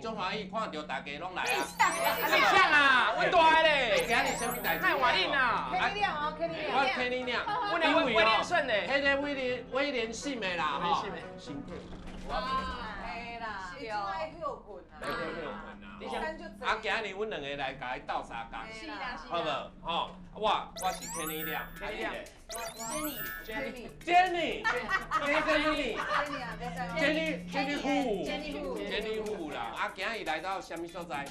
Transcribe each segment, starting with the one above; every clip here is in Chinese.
中华义，看到大家拢来啊！你像啊，我大嘞，今日什么代志？太晚应啊！肯定亮哦，肯定亮。我听你俩，我连威廉顺嘞，迄个威廉信的啦，吼，信体。嘿啦，对哦。休困啊。你想，啊，今日阮两个来甲伊斗相共，是啦，好无？吼，我是 Kenny 亮，Jenny 虎啦，啊，今日来到什么所在？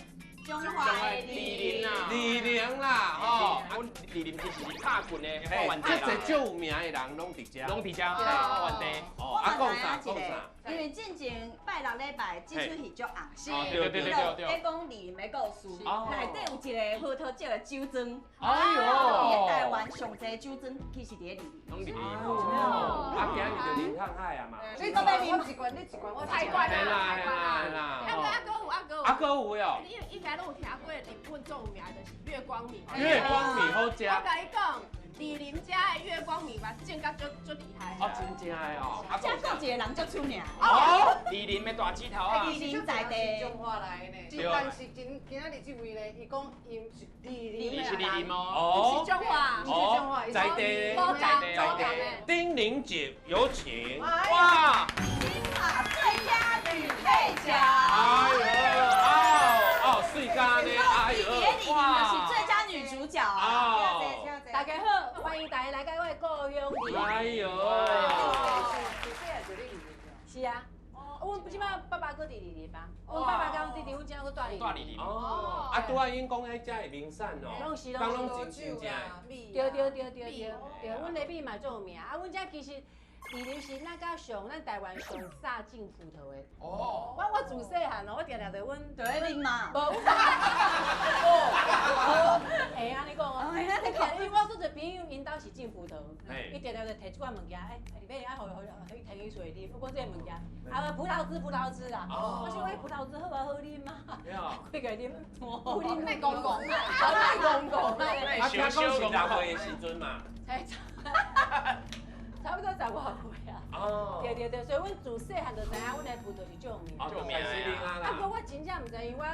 中华李林啊，李宁啦，吼，阮李林其实是拍拳的，嘿，画完地啦，这最有名的人拢伫遮，拢伫遮拍完地。哦，啊，讲啥？因为进前拜六礼拜即出戏足红心，对，迄讲李的故事，内底有一个葡萄酒的酒庄，哎呦，伫台湾上济酒庄其实伫咧李。拢李林。啊，今日就林汉海啊嘛。你都要啉一罐，你一罐我太怪啦，啊，哥有哟。你应该都有听过日本最有名的就是月光米。月光米好食。我甲你讲，李林家的月光米嘛，整甲足厉害。哦，真正的哦。遮个一个人足出名。哦，李林的大指头啊。李林在地。中华来的呢，但是今仔日这位呢，伊讲因是李林是李林哦。哦。是中华。哦，在地。丁玲姐有请。哇！金马最佳女配角。哎呦，水咖呢？哎呦，哇！是最佳女主角啊！大家好，欢迎大家来到我的故乡李。哎呦，是啊。阮即摆爸爸搁伫李林吧，阮爸爸甲阮弟弟，阮只搁住李林。哦，啊，拄仔因讲迄遮会名产哦，拢是讲拢真正。对，阮的米嘛最有名。啊，阮遮其实李林是咱甲上咱台湾上早进葡萄的。哦。我自细汉哦，我定定着阮就咧啉嘛。无。会安尼讲哦。因为我做者朋友，因兜是种葡萄，伊定定着摕一罐物件，买爱互伊摕去水啉。我讲这个物件，啊，葡萄汁啦。我想讲葡萄汁好啊，好啉嘛。几个啉，不啉卖公公啦，卖公公啦。啊，听讲是6岁的时阵嘛。差不多15岁啊。哦。对，所以阮自细汉就知影，阮的葡萄是最有名。最有名啊。啊，不过我真正唔知，因为我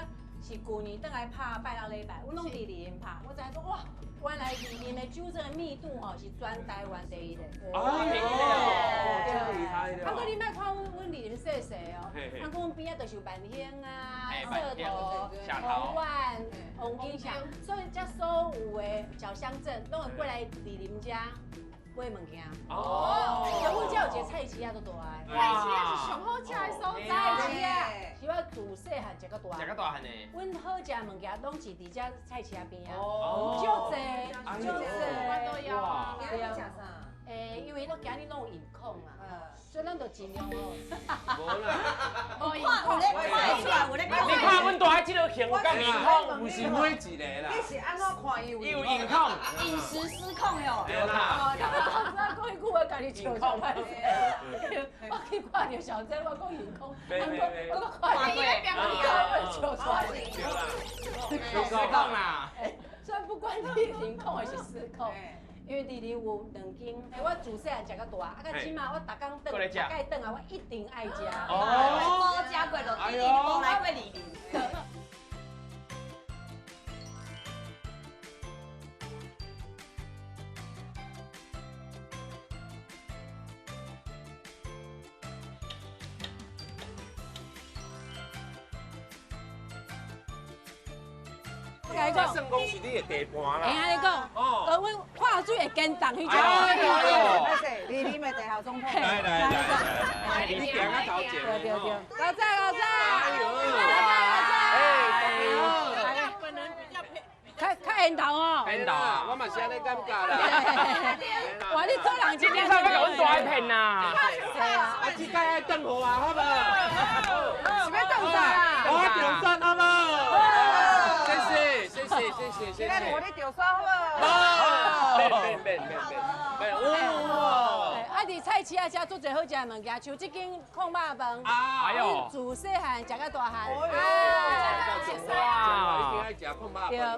是旧年倒来拍拜六礼拜，阮拢伫李林拍，我知影讲哇，原来李林的酒庄的密度吼是全台湾第一的。哎呦，真厉害了。啊，过你莫看阮李林细细哦，啊，阮边仔就是万兴啊、社头、红湾、红金乡，所以遮所有的小乡镇拢会过来李林家。买物件哦，阮遮有一个菜市啊，都大个。菜市啊是上好食的所在。菜市啊，是我自细汉食到大。食到大汉的。阮好食物件拢是伫遮菜市边啊，足济，我都要啊。对啊。因为今日拢有饮控嘛，所以咱就尽量哦。无啦，你看阮大海这个行讲饮控，不是每一个啦。你是安怎看伊有饮控，饮食失控哟。对啦。我讲一句我家己笑出来。我去看着小珍，我讲饮控，我看伊咧表演，笑出来。失控啦。所以不管你饮控还是失控。因为李林有2间，我自细汉食到大，啊，到即马我逐工顿，大概顿啊，我一定爱食。哦，食过就一定无来过李林。这算讲是你的地盘啦。会安尼讲，阮化水会坚重迄种。哎呦，李林的第号总统。来，你行啊头前。对，老在。哎呦，较缘投哦。缘投啊，我嘛是安尼感觉啦。哇，你做人真你怎么甲阮大骗呐？啊，这届爱邓好啊，好无？是要邓啥啦？我中山好无？谢谢。今日我咧钓耍好无？免，哇！啊，伫菜市啊，食足侪好食的物件，像这间控肉饭，哎呦，自细汉食到大汉，哇！一定爱食控肉饭啦。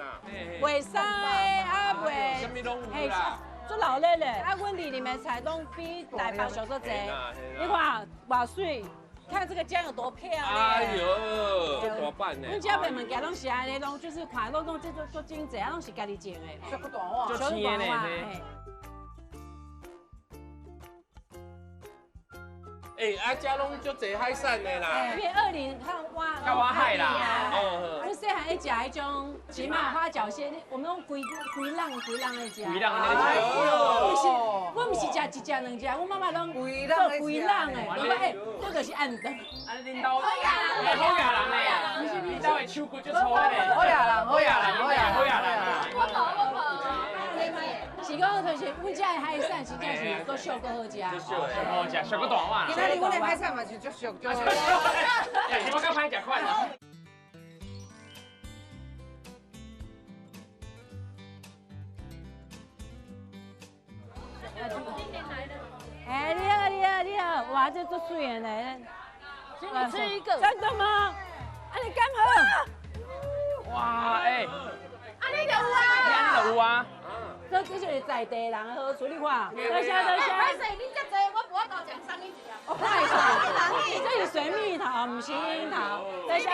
袂使的，啊袂，什么拢有啦。足老咧咧，啊，阮里面菜拢比台北俗足侪。你看，偌水，看这个姜有多漂亮。哎呦，这大板呢？阮家买物件拢是安尼，拢就是看拢这做精致，拢是家己种的。小个大碗，就青的呢。啊，遮拢足侪海产的啦。因为20看挖海啦。阮细汉咧食迄种起码花脚蟹，我们拢规浪咧食。规浪咧哎呦！我毋是食一只两只，阮妈妈拢规做规浪的。我讲这就是按等。啊，恁兜好野人的呀，恁兜的手骨就粗的。好野人。是讲就是阮家的海产，真正是够俗够好食。好食，小个大碗。今仔日阮的海产嘛是足俗足。我较歹食款。哎，你好，哇，这做水的呢。请你吃一个。真的吗？啊，你刚好。哇，哎，啊，你就有啊。你就有啊。这就是在地人好处理法。等下。歹势，你遮济，我多讲3年一哦，太爽！这是水蜜桃，不是樱桃。等下。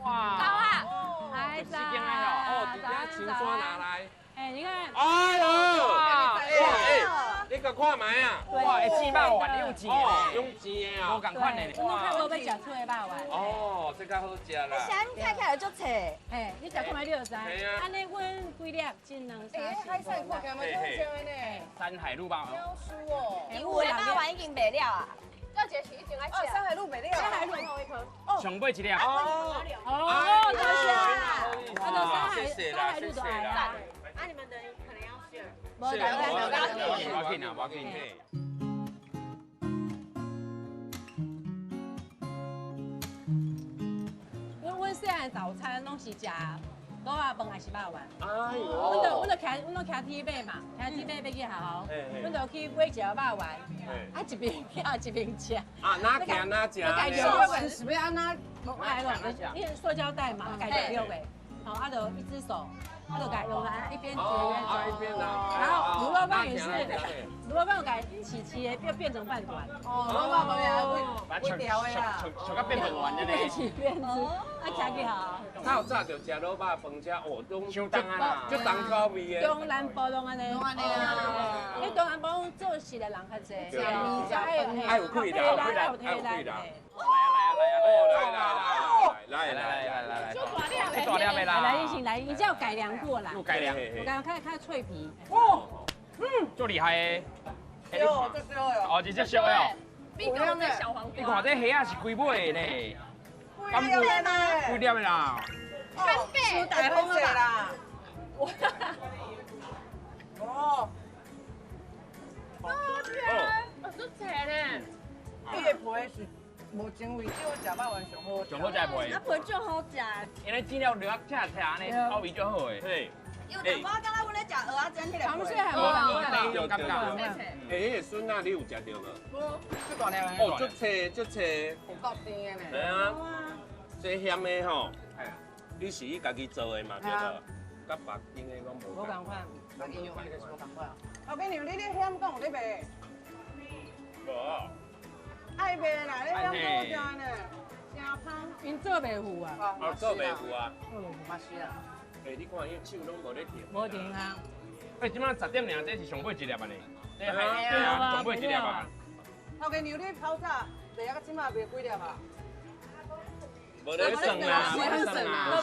哇！高啊！来，几件来了？哦，直接青刷拿来。哎，你看。哎呦！哇！你甲看卖啊？哇，会煎肉丸，你用煎的，用煎的啊？无共款的。我看我要食脆的肉丸。哦，这较好食啦。你看起来就切。哎，你食看卖你就知。安尼阮几粒斤两三。海产看起来嘛足少的呢。山海路吧。妖酥哦。有的肉丸已经卖了啊。这节是一定爱吃。山海路没了。山海路最后一颗。上尾一粒。哦，多谢啦。山海路都爱啦。啊，你们等可能要share。无要紧啊，要紧。阮细汉早餐拢是食卤仔饭还是肉丸？哎呦！阮就徛铁马嘛，徛铁马要去学校，阮就去买一个肉丸，啊一边徛一边吃。啊，哪行哪食？小碗是要安那？哎咯，因为塑胶袋嘛，改着溜的，好，啊就一只手。就改用来一边切一边拿，然后卤肉饭也是，卤肉饭改起的变成饭团。哦，卤肉饭呀，微调的啦，像个变粉丸的咧。一起变吃，啊吃起好。较早就食卤肉饭，车哦，拢相当啊，足重口味的。中南部拢安尼。拢安尼啊。因为中南部做事的人较济，食面食爱有气啦，爱有体力。来，这大粒的啦。来，一起来，一定要改良过啦。有改良。我刚刚看脆皮。哦，足厉害的。哟，这小的。哦，这只小的哦。比我们的小黄瓜。你看这虾是几尾的呢？几粒的？几粒的啦？收大风了啦。哦。好吃呢。伊的皮是无精味，只有食肉丸上好。上好食皮。那皮就好食。因为煎了热吃安尼，口味就好诶。嘿。有淡薄仔，阮咧食蚵仔煎迄个。他们现在还无有感觉。迄个笋啊，你有食到无？这大粒的。哦，足脆足脆。有够甜的呢。系啊，这咸的吼，你是伊家己做的嘛？对无？甲别间的拢无。无共款。别间用的就是无共款。后边你咧咸讲有咧卖？无。爱卖啦，你咸多食呢，真香。因做袂糊啊。哦，做袂糊啊。嘛是啊。你看伊手拢无咧停。无停啊。即摆10点尔，这是上尾一粒啊呢。对啊，上尾一粒啊。头家牛你泡炸，第一个即马卖几粒啊？无咧算啦，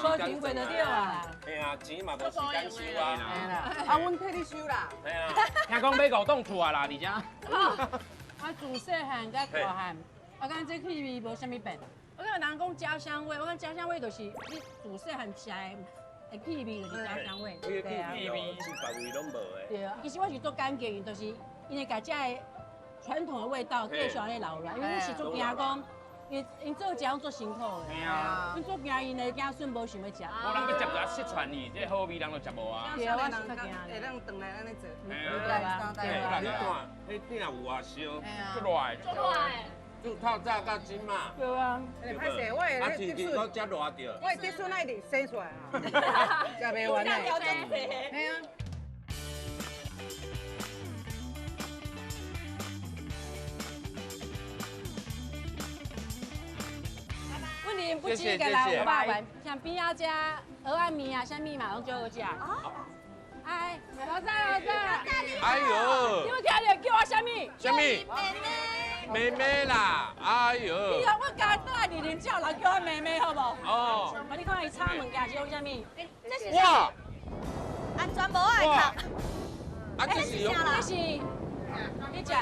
无停过就对啊。嘿啊，钱嘛无时间收啊。嘿啦，啊，阮替你收啦。嘿啊。听讲买5栋厝啊啦，而且。我自细汉甲大汉，我感觉这气味无啥物变。我感觉人讲家乡味，我感觉家乡味就是你自细汉食的气味就是家乡味。对啊，气味是别位拢无的。对啊，其实我是做感觉，就是因为家这的传统的味道继续安尼留落来，因为我是做惊讲。因做这样做辛苦的，嘿啊，因做惊因的惊孙无想要食，无人要接着失传去，这好味人就食无啊。对啊，我是较惊，会当转来安尼做，你看，迄鼎有偌烧，出来，就透早到今嘛。对啊。歹势，我啊，会天气搁遮热着。我的竹笋爱直生出来啊，食袂完嘞。嘿啊，不止一个人有肉丸，像边仔只蚵仔面啊、啥物嘛，拢最好食。哎，老早，哎呦你，有听到叫我啥物？什么？妹妹啦，哎呦你，看我家倒来二叫人叫我妹妹，好不？哦，你看伊炒物件是用啥物？哇，安全无爱哇，看。啊，这是用这是你食。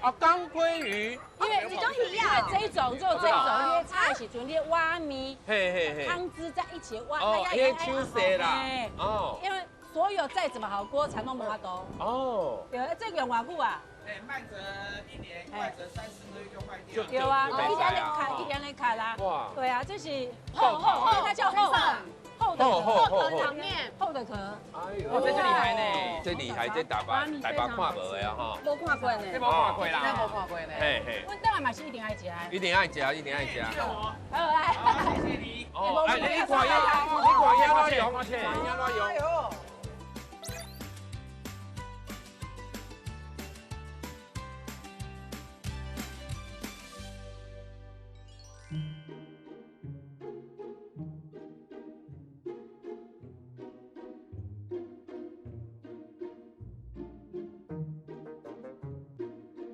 啊钢鲑鱼，因为这种鱼啊，这一种只有这一种，你咧炒的时阵，你咧挖面，嘿嘿嘿，汤汁在一起挖，哦，迄个手势啦，哎哦，因为所有再怎么好锅铲都无法度。哦，对，这个用偌久啊？慢则1年，快则3、4个月就坏掉。对啊，一天咧哦砍，一天咧砍啦。哇，对啊，这是厚，它叫厚厚的汤面，厚的壳。哎呦，哦，这就厉害呢，这厉害，这大把看无的啊哈，无看过呢。这无看过啦，无看过呢。嘿嘿，阮当然嘛是一定爱食的。一定爱食，一定爱食。好来，谢谢你。哦，哎，你看要怎用？抱歉，要怎用？呦，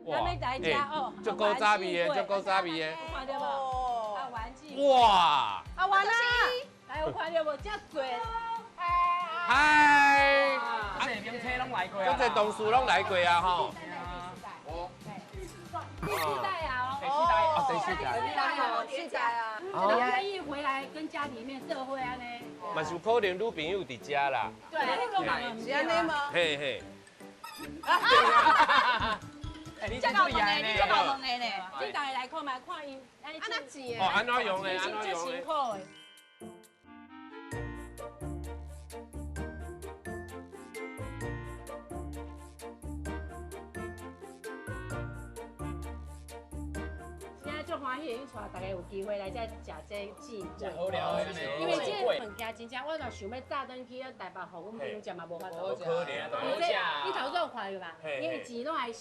咱要来食哦，足够早味的，足够早味的。看到无？啊，丸子。哇，啊，完啦！来，有看到无？遮多。嗨，这名车拢来过啊，这些同事拢来过啊吼。第四代啊！哦，第四代。现在啊，你愿意回来跟家里面社会安尼？嘛是有可能女朋友伫遮啦。对，你讲嘛，是安尼吗？嘿嘿。哎，你真厉害呢，这老问的呢。你大家来看嘛，看伊安尼那钱哦，安怎用的？安真怎用的辛？苦的。现在就欢喜，因为大家有机会来再食这季真好料的呢，因为这物件真正，我若想要早登去台北，互阮朋友食嘛无法度。可怜啊，你这你头先有看过吧？因为钱拢爱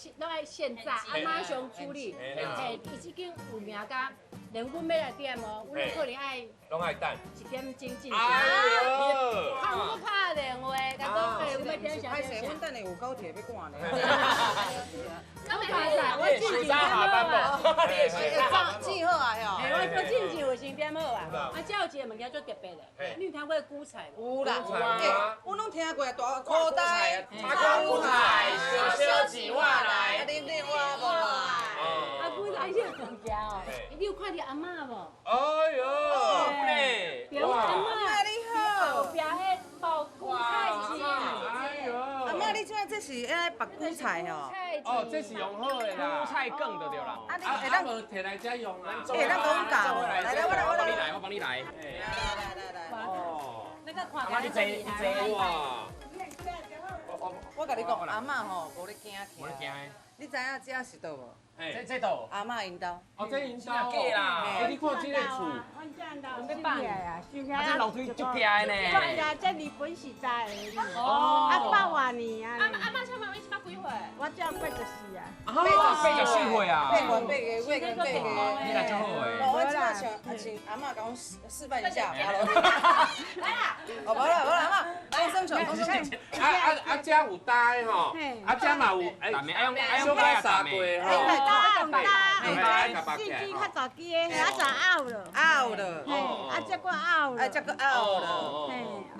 现炸，啊马上处理。嘿，伊即间有名甲，连阮要来点哦，阮可能爱拢爱等。 1点钟进去。哎呦！看我拍电话，甲讲诶，阮要点啥歹势，点啥阮。等下有高铁要赶呢。我拍晒，我进前点好啊。记好啊哟。我进前有先点好啊。啊，这有一个物件最特别的，你有听过菇菜无？有啦，我拢听过大口袋，菇菜小几万来，啉我无啦。啊，菇菜这个物件哦，你有看到阿嬷无？哎呦！嘞！对，阿嬷你好后，壁迄包菇菜钱。哎呦！阿妈，你这是爱白菇菜哦。哦，这是用好的啦。蔬菜更的对啦。啊，你啊，会当咱无摕来遮用啊。咱讲教无？来来，我来。我帮你来。来。哦。那个看阿妈你坐你坐。哇！我甲你讲，阿嬷吼无咧惊我惊去。你知影这是倒无？这度。阿嬷因兜。哦，这因兜。假啦。哎，你看这个厝。要放啊，啊，这楼梯足假的呢。对啊，这日本是在的。哦啊，8偌年啊。阿嬷唱嘛，你捌几岁？我这84啊。84岁啊。八元八个，八元八个。你来就好诶。我即摆请阿嬷甲我示范一下，爬楼梯。来啦！哦，无啦，阿嬷，放生球，放生球。遮有搭吼，遮嘛有哎，小可三过吼。司机较早机的，遐早out了。out 了。嘿，啊，这个 out 了。这个 out 了。嘿，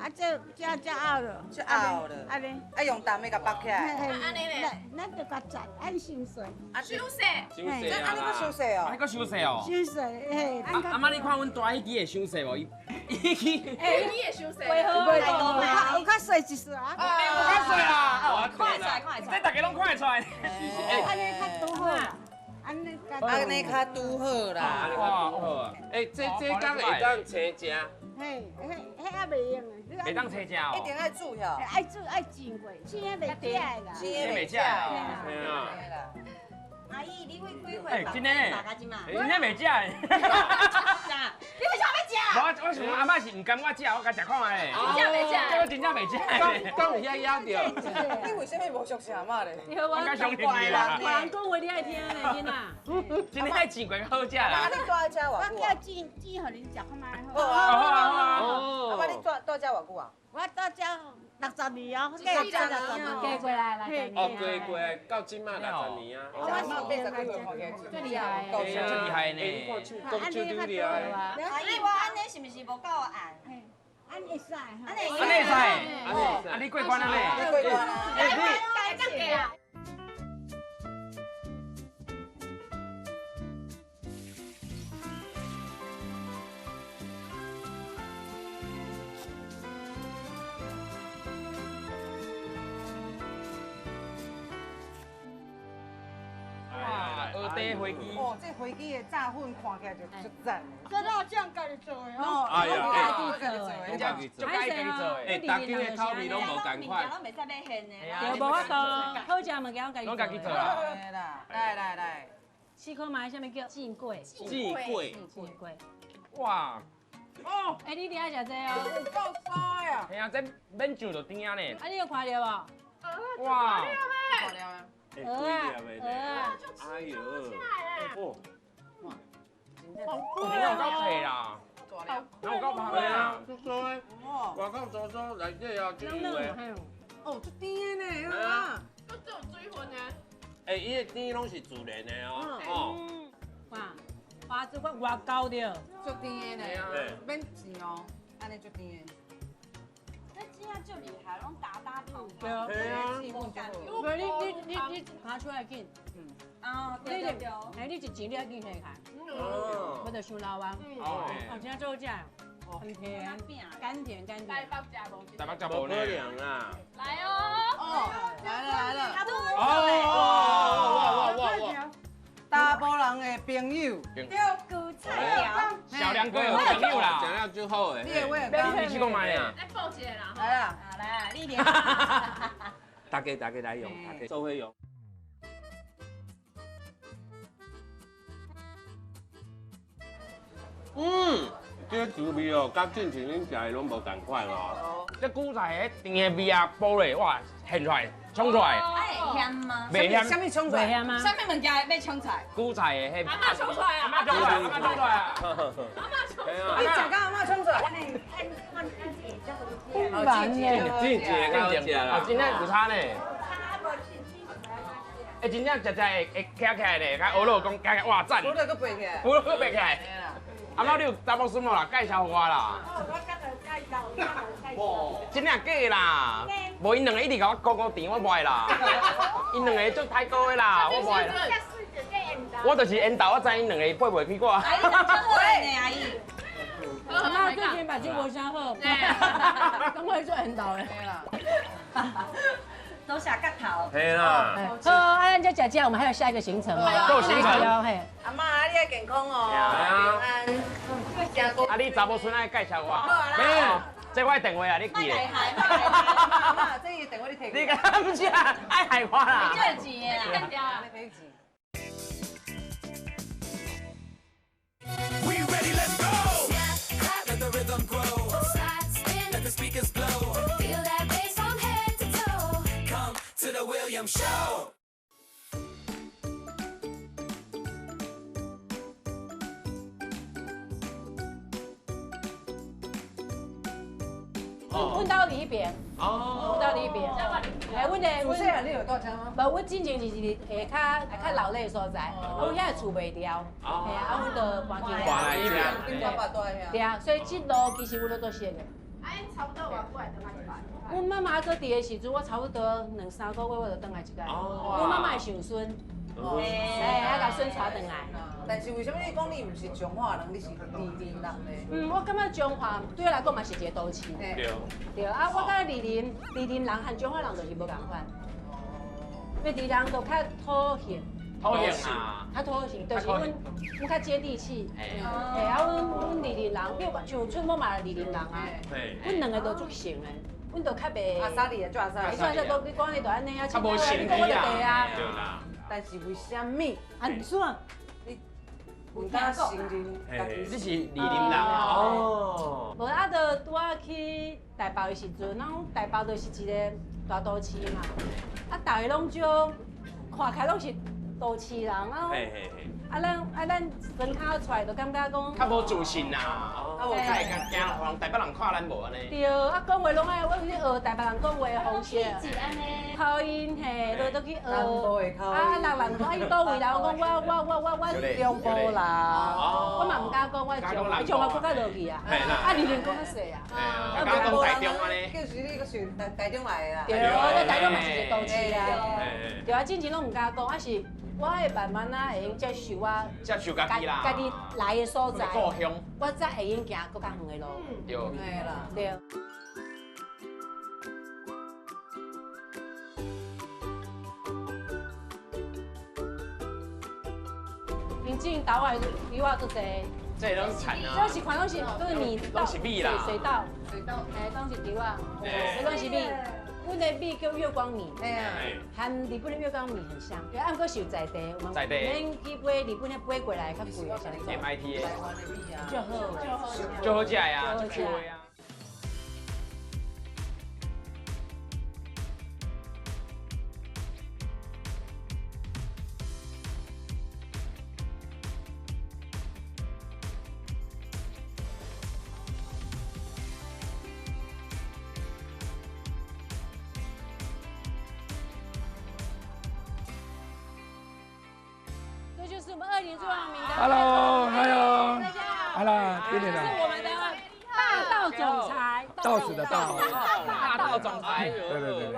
啊，这 out 了。这 out 了。安尼。啊，用担的甲绑起来。安尼咧。咱就甲摘，按收税。收这安尼个收税哦。还搁收税哦。收税，嘿。阿妈，你看阮大迄支会收税无？伊为何袂多有较细一丝啊。有较税啊！快出来，快出这来！大家拢看得出来。安尼较拄好啦。安尼甲。安尼较拄好啦。哇，好。哎，这敢会当青食？嘿，迄还袂用啊。袂当车车哦。一定爱煮哟。爱煮爱煎过，煎袂起来啦。煎袂起来哦。嘿啊。阿姨，你会几岁？哎，真的，真的袂食诶。你为啥要食？我想阿妈是唔甘我食，我甲食看诶。真正袂食。我真正袂食。刚有遐咬着。你为什么无熟悉阿嬷咧？我较相信你啦。人讲话你爱听咧，囡仔。真的爱钱贵好食啦。你住喺遮偌我久啊？叫煮互恁食看卖好好。啊。哦。阿嬷你住喺遮偌久啊？我到遮60年哦，嫁过来啦，哦，过到今嘛60年啊。阿嬷变成几岁看起来？最厉害哎呀，最厉害呢。讲手丢厉害。阿姨，我安尼是毋是无够暗？安会使哈。安尼会使，啊你过关了咧？你过关啊？该这样啊。哇，二地飞机。哦，这飞机的炸粉看起来就足赞。这辣酱家己做的哦。哎呀，人家就该家己做诶。哎，大家的口味拢无共款。拢袂使买现的。对，无法度，好食物件拢家己做啦。啦。来，试看卖，啥物叫煎粿？煎粿。煎粿。哇，哦，哎，你爱食这哦？有够爽啊！哎呀，这免上就顶啊呢。啊，你有看到无？哇，看了啊。鹅啊，哎呦，哦，你有够脆啦，你有够香啦。足爽诶！外口做做内底啊，就有诶。哦，足甜的呢，啊！哎，伊的甜拢是自然的哦。哦，哇，花枝我外高着。足甜的呢，免钱哦，安尼足甜的。那这样就厉害，拢打头。对啊。对啊。不是你拿出来紧。啊，你对。哎，你一钱你要紧起开。哦。我就想老王。哦。哦，真做这样，很甜，甘甜。台北食无可无呢。能啦。来哦。哦，来了。哦，大波人的朋友，六菇菜条。小梁哥有朋友啦。讲了就好诶。你的我的你去讲买呀？来啦，来，你连。大家来用，大家做伙用。这滋味哦，甲之前恁食的拢无同款哦。这韭菜的甜的味啊，爆咧，哇，现出来，冲出来，会香吗？袂什咸。么冲出来？香吗？啥物物件要冲菜？韭菜的迄。阿妈冲出来啊！阿妈冲出来，阿妈冲出来啊！你食到阿嬷冲出来？不然呢？真正较好食啦。真正有差呢。哎，真正食会徛起来咧，甲俄罗讲徛起来，哇赞！我那个背起来。我都背起来。阿妈，你有查某孙无啦？介绍我啦。真正假的啦，无因两个一直甲我高高甜，我不爱啦。因两个做太高的啦，我不爱啦。我就是缘投，我知因两个配袂起我。阿姨，怎么会呢？阿姨。阿妈最近把这无啥好，赶快做引导嘞。都下角头。嘿啦。好，安咱再吃，我们还有下一个行程哦。够行程。嘿。阿嬷，你要健康哦。啊，你查某孙爱介绍我。没有，这我电话啊，你记咧。阿嬷，这个电话你摕。你敢不是啊？爱害我啦。你这钱啊？你可以钱。 We ready, let's go! Snap, let the rhythm grow. Slide, spin, let the speakers blow. Feel that bass from head to toe. Come to the Williams Show. 阮兜里边，阮兜里边，哎，阮的，主细汉你有到家吗？无，阮之前就是下较老累的所在，阮遐厝袂调，嘿啊，阮就搬去搬来这边。你爸爸住遐。对啊，所以这路其实阮都熟的。差不多偌久来等下一摆。阮妈妈搁伫的时阵，我差不多2、3个月我就转来一届。阮妈妈会想孙，哎，啊，甲孙带转来。但是为什么你讲你唔是彰化人，你是宜林人呢？我感觉彰化对我来讲嘛是一个都市。对。对啊，我感觉宜林人和彰化人就是无共款。因为宜林人都较土性。土性啊。较土性，就是阮较接地气。哎，啊，阮宜林人，比如像春风嘛是宜林人啊。阮两个都足像的。阮就较袂。阿莎莉啊，就阿莎莉。所以就讲你讲你就安尼啊，较无心机啊。对啦。但是为什么？啊，你说你唔敢承认？这是李林人哦。无啊，就拄啊去台北的时阵，咱台北就是一个大都市嘛，啊，大家拢就看起来拢是都市人啊。咱身骹出来就感觉讲，较无自信呐，啊无太敢惊，让台北人看咱无安尼。对，啊讲话拢爱，我去学台北人讲话的方式，口音嘿，都去学。啊，人讲伊倒位啦，我讲我中部啦，我嘛唔敢讲我中我搁较落去啊。啊，你连讲较细啊。啊，讲台中安尼。就是你个算台中来的啦。对，咱台中嘛是一个都市啊。对啊，之前拢唔敢讲，啊是。我会慢慢啊，会用接受我接受家己啦，家己来的所在，故乡，我才会用行更较远的路。对，对啦，对。因前岛外比我做侪，这拢是产啊，这是款拢是米，拢是米啦，水稻，哎，拢是稻啊，这拢是米。阮的米叫月光米，和日本的月光米很像，因为按个是有在地，我们免去买日本的买过来较贵的，像这种。MIT 的，就好，就好食呀，就趣味啊。这就是我们20最旺名的。Hello， 大家好。Hello，这是我们的大道总裁。道士的道。大道总裁。对。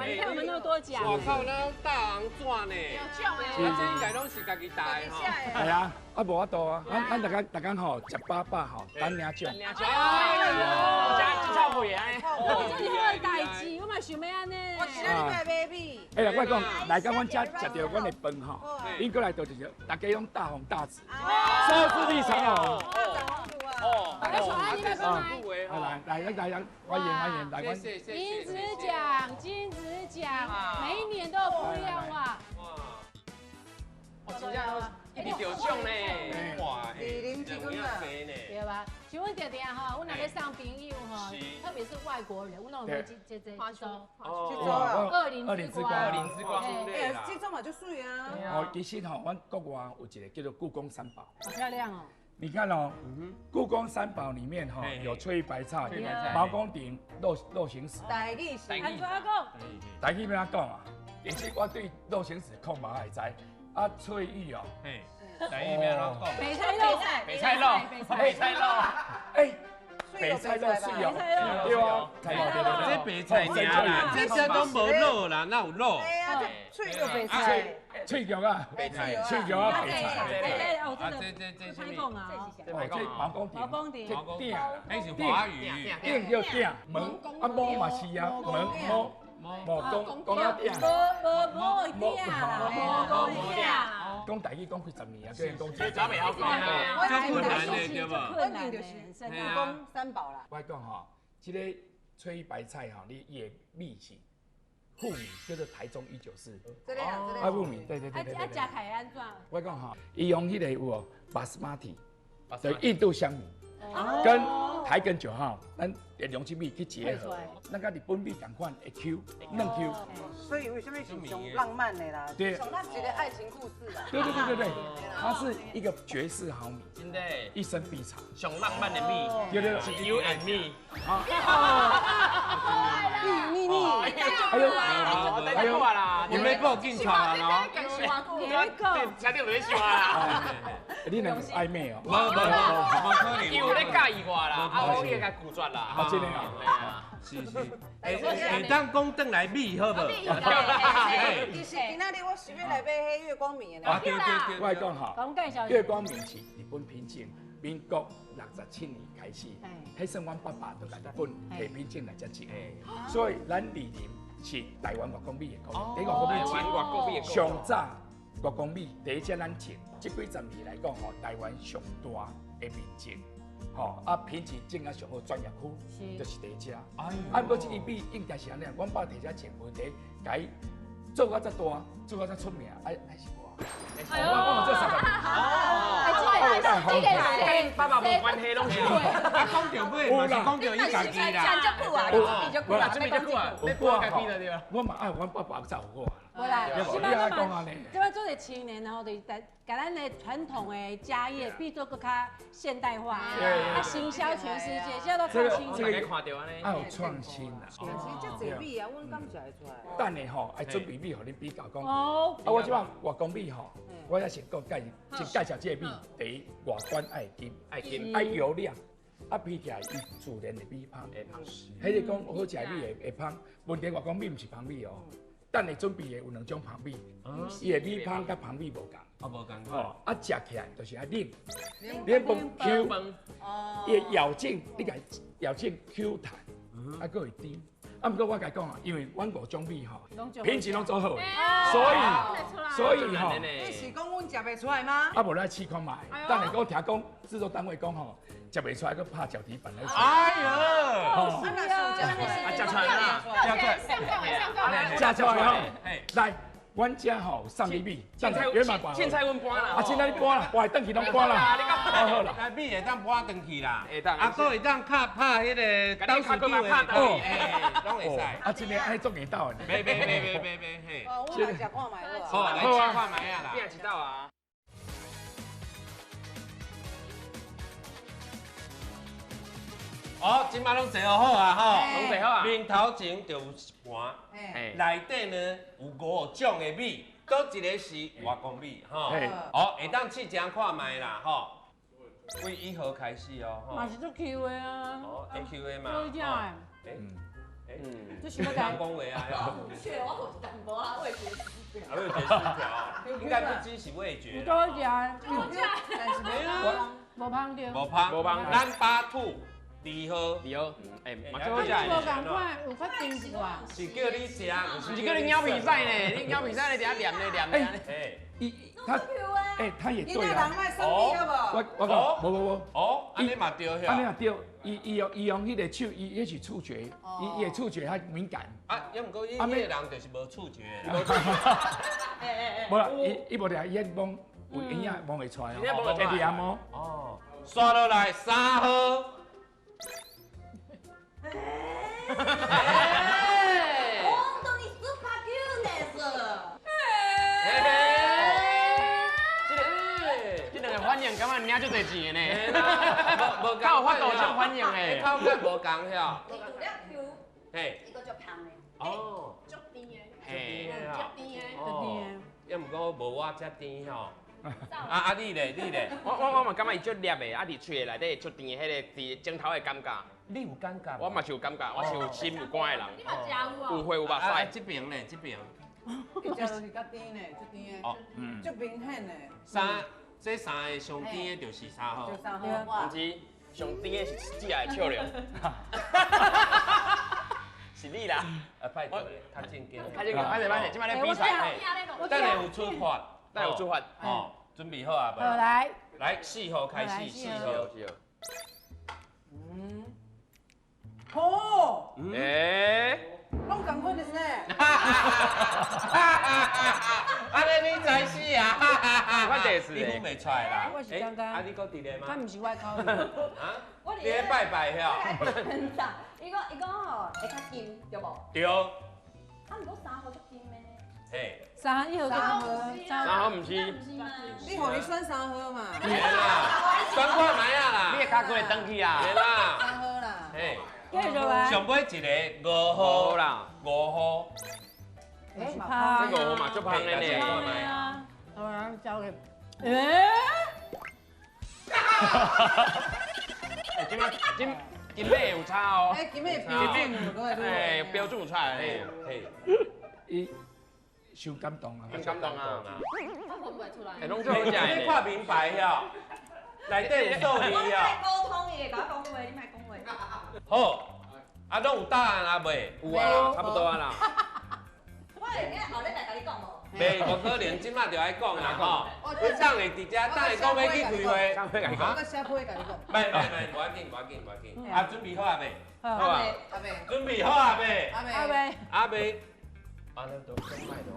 你看我们那么多奖。我靠，那大昂钻呢？有奖哎。这应该拢是家己带哈。系啊，啊无法度啊，咱大家吼食饱吼，等领奖。真臭屁啊！我这是我的代志，我嘛想要安尼。我是你买买米。哎呀，我讲来到阮遮食到阮的饭吼，应过来到就是大家拢大红大紫，收视率长虹。大家传你们过来，欢迎，来阮。银子奖、金子奖，每一年都有不一样哇。我真正一直得奖呢，哇，对吧？像阮常常吼，阮若要送朋友吼，特别是外国人，阮拢会这种恶灵之光，哎，这种嘛就水啊。哦，其实吼，阮国外有一个叫做故宫三宝。好漂亮哦。你看哦，故宫三宝里面哈有翠玉白菜、毛公鼎、肉形石。台语是。安怎讲？台语要安讲啊？其实我对肉形石空白还知，啊翠玉哦。台语要安怎讲？北菜肉，北菜肉，北菜肉，哎，北菜肉是有，对啊，这白菜尔，这些都无肉啦，哪有肉？哎呀，这脆又白菜。脆肉啊，白菜，脆肉啊，白菜。哦，真的，这拍讲啊，哦，这毛公鼎，鼎，那是华语，鼎叫鼎，门啊毛嘛是啊，门公啊鼎，无鼎啦，无鼎。讲台语讲几十年啊，叫人讲这早袂晓讲啊，这困难的对吧？我定就是故宫三宝啦。我讲吼，这个翠玉白菜吼，你也米是。富米叫做台中194，啊富米，对。啊，食起来安怎？我讲哈，伊用迄个有哦，巴斯马提，就印度香米，跟台根9号，咱2种米去结合，那个日本米同款会 Q， 嫩 Q。所以为什么是种浪漫的啦？对，种那一个爱情故事啦。对，它是一个绝世好米，真的，一生必尝。上浪漫的米，对，是 You and me。秘密，哎呦啦，你们够进场了差点没笑啦。你两个暧昧哦？冇可能。有咧介意我啦，啊我也甲拒绝啦。啊，真的啊。是。会当讲转来米好无？其实今仔日我想要来买迄月光米的。对。我讲哈，月光米是日本品种，民国67年开始，迄算阮爸爸就甲日本提品种来遮种，所以咱李林是台湾月光米的工艺，上早月光米第一只咱种，这几十年来讲吼，台湾上大的面种，吼啊，品质种啊上好专业区，就是第一只。啊，不过这一米应该是安尼，阮爸伫遮种问题，甲伊做啊遮大，做啊遮出名，还是我。我做30年。爸爸无关系拢是。啊，讲到尾嘛是讲到伊家己啦。讲足久啊，你就久啦，准备足久啊，你我家己了对吧？我嘛爱阮爸爸照顾我。无啦，即摆咱嘛，讲安尼。即摆做者青年，然后就是把咱的传统的家业变做更较现代化，啊，行销全世界，现在都创新。这个看到安尼。要有创新啦。其实这济米啊，阮敢食会出来。等下吼，爱准备米互恁比较讲。哦。啊，我即摆外公米吼，我也先讲先介绍这个米，第一外观爱金，爱油亮，啊比起来伊自然的米香。迄个讲好食的米会香，问题外公米毋是香米哦。等下准备的有2种香米，伊的米香甲香米无共。啊，无共哦，啊食起来就是爱嫩，嫩饭 Q， 伊的咬劲，你甲咬劲 Q 弹，啊佫会甜。啊，不过我甲讲啊，因为阮5种米吼，品质拢做好的，所以吼，你是讲阮食袂出来吗？啊，无咱试看卖。等下我听讲制作单位讲吼，食袂出来，佫拍脚底板来吃。哎呀，哦，食出来啦，食出来吼，来。阮家吼送你米，凊彩原嘛凊彩阮搬啦，啊，凊彩你搬啦，搬回转去拢搬啦，好啦。啊，米会当搬转去啦，会当，啊，佫会当拍迄个倒数计的，拢会使。啊，真个爱做硬斗的。袂，嘿。哦，我来食看卖好啊。来吃看卖啊啦。变知道啊。哦，即摆拢坐好啊吼，拢坐好啊。面头前就有一盘，内底呢有5种的米，倒一个是外公米吼。哦，会当试食看卖啦吼。为1号开始哦吼。嘛是做 Q 的啊。哦 ，Q 的嘛。做这样这是要讲讲话啊。确我有淡薄啊，味觉失调。味觉失调，应该不只是味觉。多食，但是没有。无香着。无香。咱把兔2号，嘛最好食无共款，有较甜一寡。是叫你食，不是叫你咬皮赛呢，你咬皮赛你等下念呢。他也对人啊。卖生米好不？我讲，无。哦，安尼嘛对遐。安尼也对，伊用迄个手，伊迄是触觉，伊的触觉较敏感。啊，也毋过伊迄个人就是无触觉。无啦，伊无俩伊迄摸有营养摸会出来哦，会抓摸。哦，刷落来3号。欢迎，感觉领足侪钱的呢。无较有法度种欢迎的。口感无共遐。除了 Q， 嘿，伊个足香的。哦，足甜的。嘿，足甜的。哦，也毋过无我遮甜吼。啊，你咧？我嘛感觉伊足黏的，啊，伫喙内底足甜的迄个伫镜头的感觉。你有感觉？我嘛是有感觉，我是有心有肝的人。你嘛食有啊？有血有目屎。这边咧，这边。伊食就是较甜的，足甜的。哦，足明显的。这3个上甜的就是3号。就3号。毋是，上甜的是姊的笑容。是你啦。拜托，较正经。歹势，即摆咧比赛。等下有出发。等下有出发。哦，准备好啊无？好来。来4号开始，4号。哦。拢共款的呢。安尼你知死啊！我第四你分袂出来啦。我是刚刚。啊，你搁伫咧吗？他毋是我考虑。啊？你咧拜拜遐？伊讲吼会较甜，对无？对。啊，毋过3号足甜的。嘿。 3号3号毋是。你互伊选3号嘛？是啦，选看卖啊啦。你的脚骨会转去啊？是啦。 3号啦。嘿。 继续来。上尾一个5号啦，5号。这5号嘛，足香的呢。好啊，交给。金尾有差哦。金尾标准，标准有差诶。伊伤感动啊！很感动啊！我分袂出来。会拢做好食的。你看明白遐，内底有道理我啊。沟通，伊会甲我讲话，你莫讲话。好，啊，拢有答案啊未？有啊，差不多啊啦。我会后日来甲你讲无？袂无可能，即马就爱讲啦吼。你等下直接，等下讲要去开会。我个写批甲你讲。袂，无要紧，无要紧，无要紧。啊，准备好啊未？好啊，阿妹，准备好啊未？阿妹，阿未。啊，那都讲歹咯。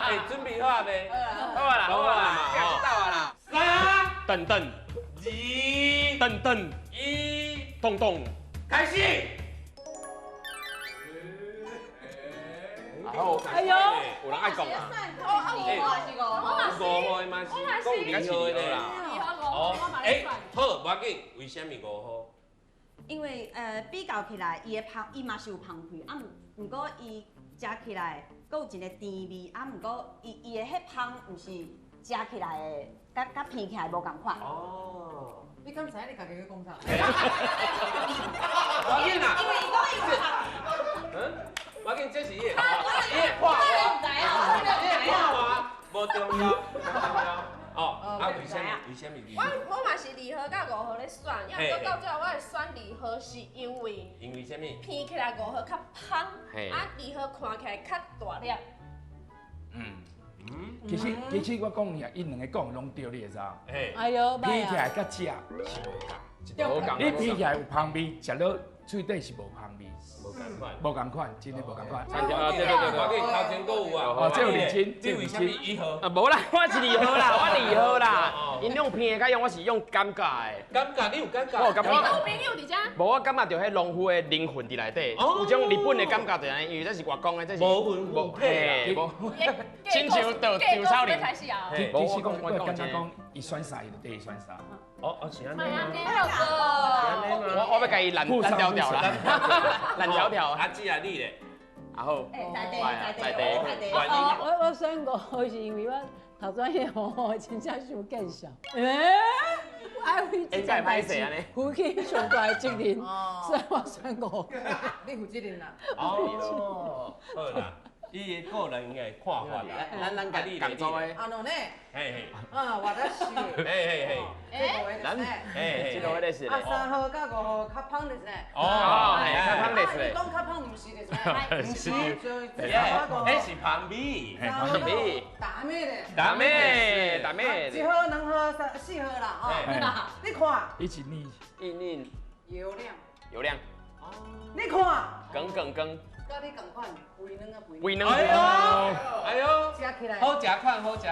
哎，准备好啊未？好啊啦，好啊嘛，吼，到啊啦。三、等等，二、等等，一，动动。开始。然后，哎呦，有人爱讲啊。五号的嘛是讲2号的啦。哦，哎，好，无要紧，为什么5号？因为比较起来，伊的芳伊嘛是有芳气，啊毋过伊食起来，佫有一个甜味，啊毋过伊的迄芳毋是食起来的，甲闻起来无共款。哦。你刚才你家己去讲啥？无要紧啦。因为伊讲伊有芳。嗯，无要紧，这是伊的话，无重要，哦，啊，为什么？我嘛是2号甲5号咧选，因为到最后我会选2号，是因为什么？闻起来5号较芳，啊2号看起来较大粒。其实我讲呀，因两个讲拢对，你会知？哎呦，闻起来甲食是无共，你闻起来有香味，食落嘴底是无香味，无共款，真的无共款。对，头前佫有啊。哦，这有认真，这为什么1号？啊，无啦，我是2号啦，我2号啦。因用片的甲用，我是用感觉的。感觉你有感觉？我有感觉。你有朋友伫遮？无，我感觉着迄农夫的灵魂伫内底，有种日本的感觉就安尼，因为这是外公的，这是无魂无魄无，亲像稻草人。其实讲，我感觉讲，伊选啥，伊就对伊选啥。哦，是安尼吗？我要甲伊烂条条啦，烂条条。阿姊啊，你咧？然后，在地。我选5号是因为我头转迄5号真正伤见笑。爱负这件代志，负起上大的责任，所以我选5号。你负责任啦。哦，好啦。伊个人的看法啦，咱共做诶。安怎呢？嘿，我在是。嘿，咱这个我咧是。 3号甲5号较芳的是呢。哦，较芳的是。讲较芳，毋是的是。不是，迄是旁边。旁边。大妹咧。大妹。1号、2号、4号啦，哦。你看。伊是你。油亮。你看。羹。甲你共款，肥卵。哎呦，食起来好食款。无，食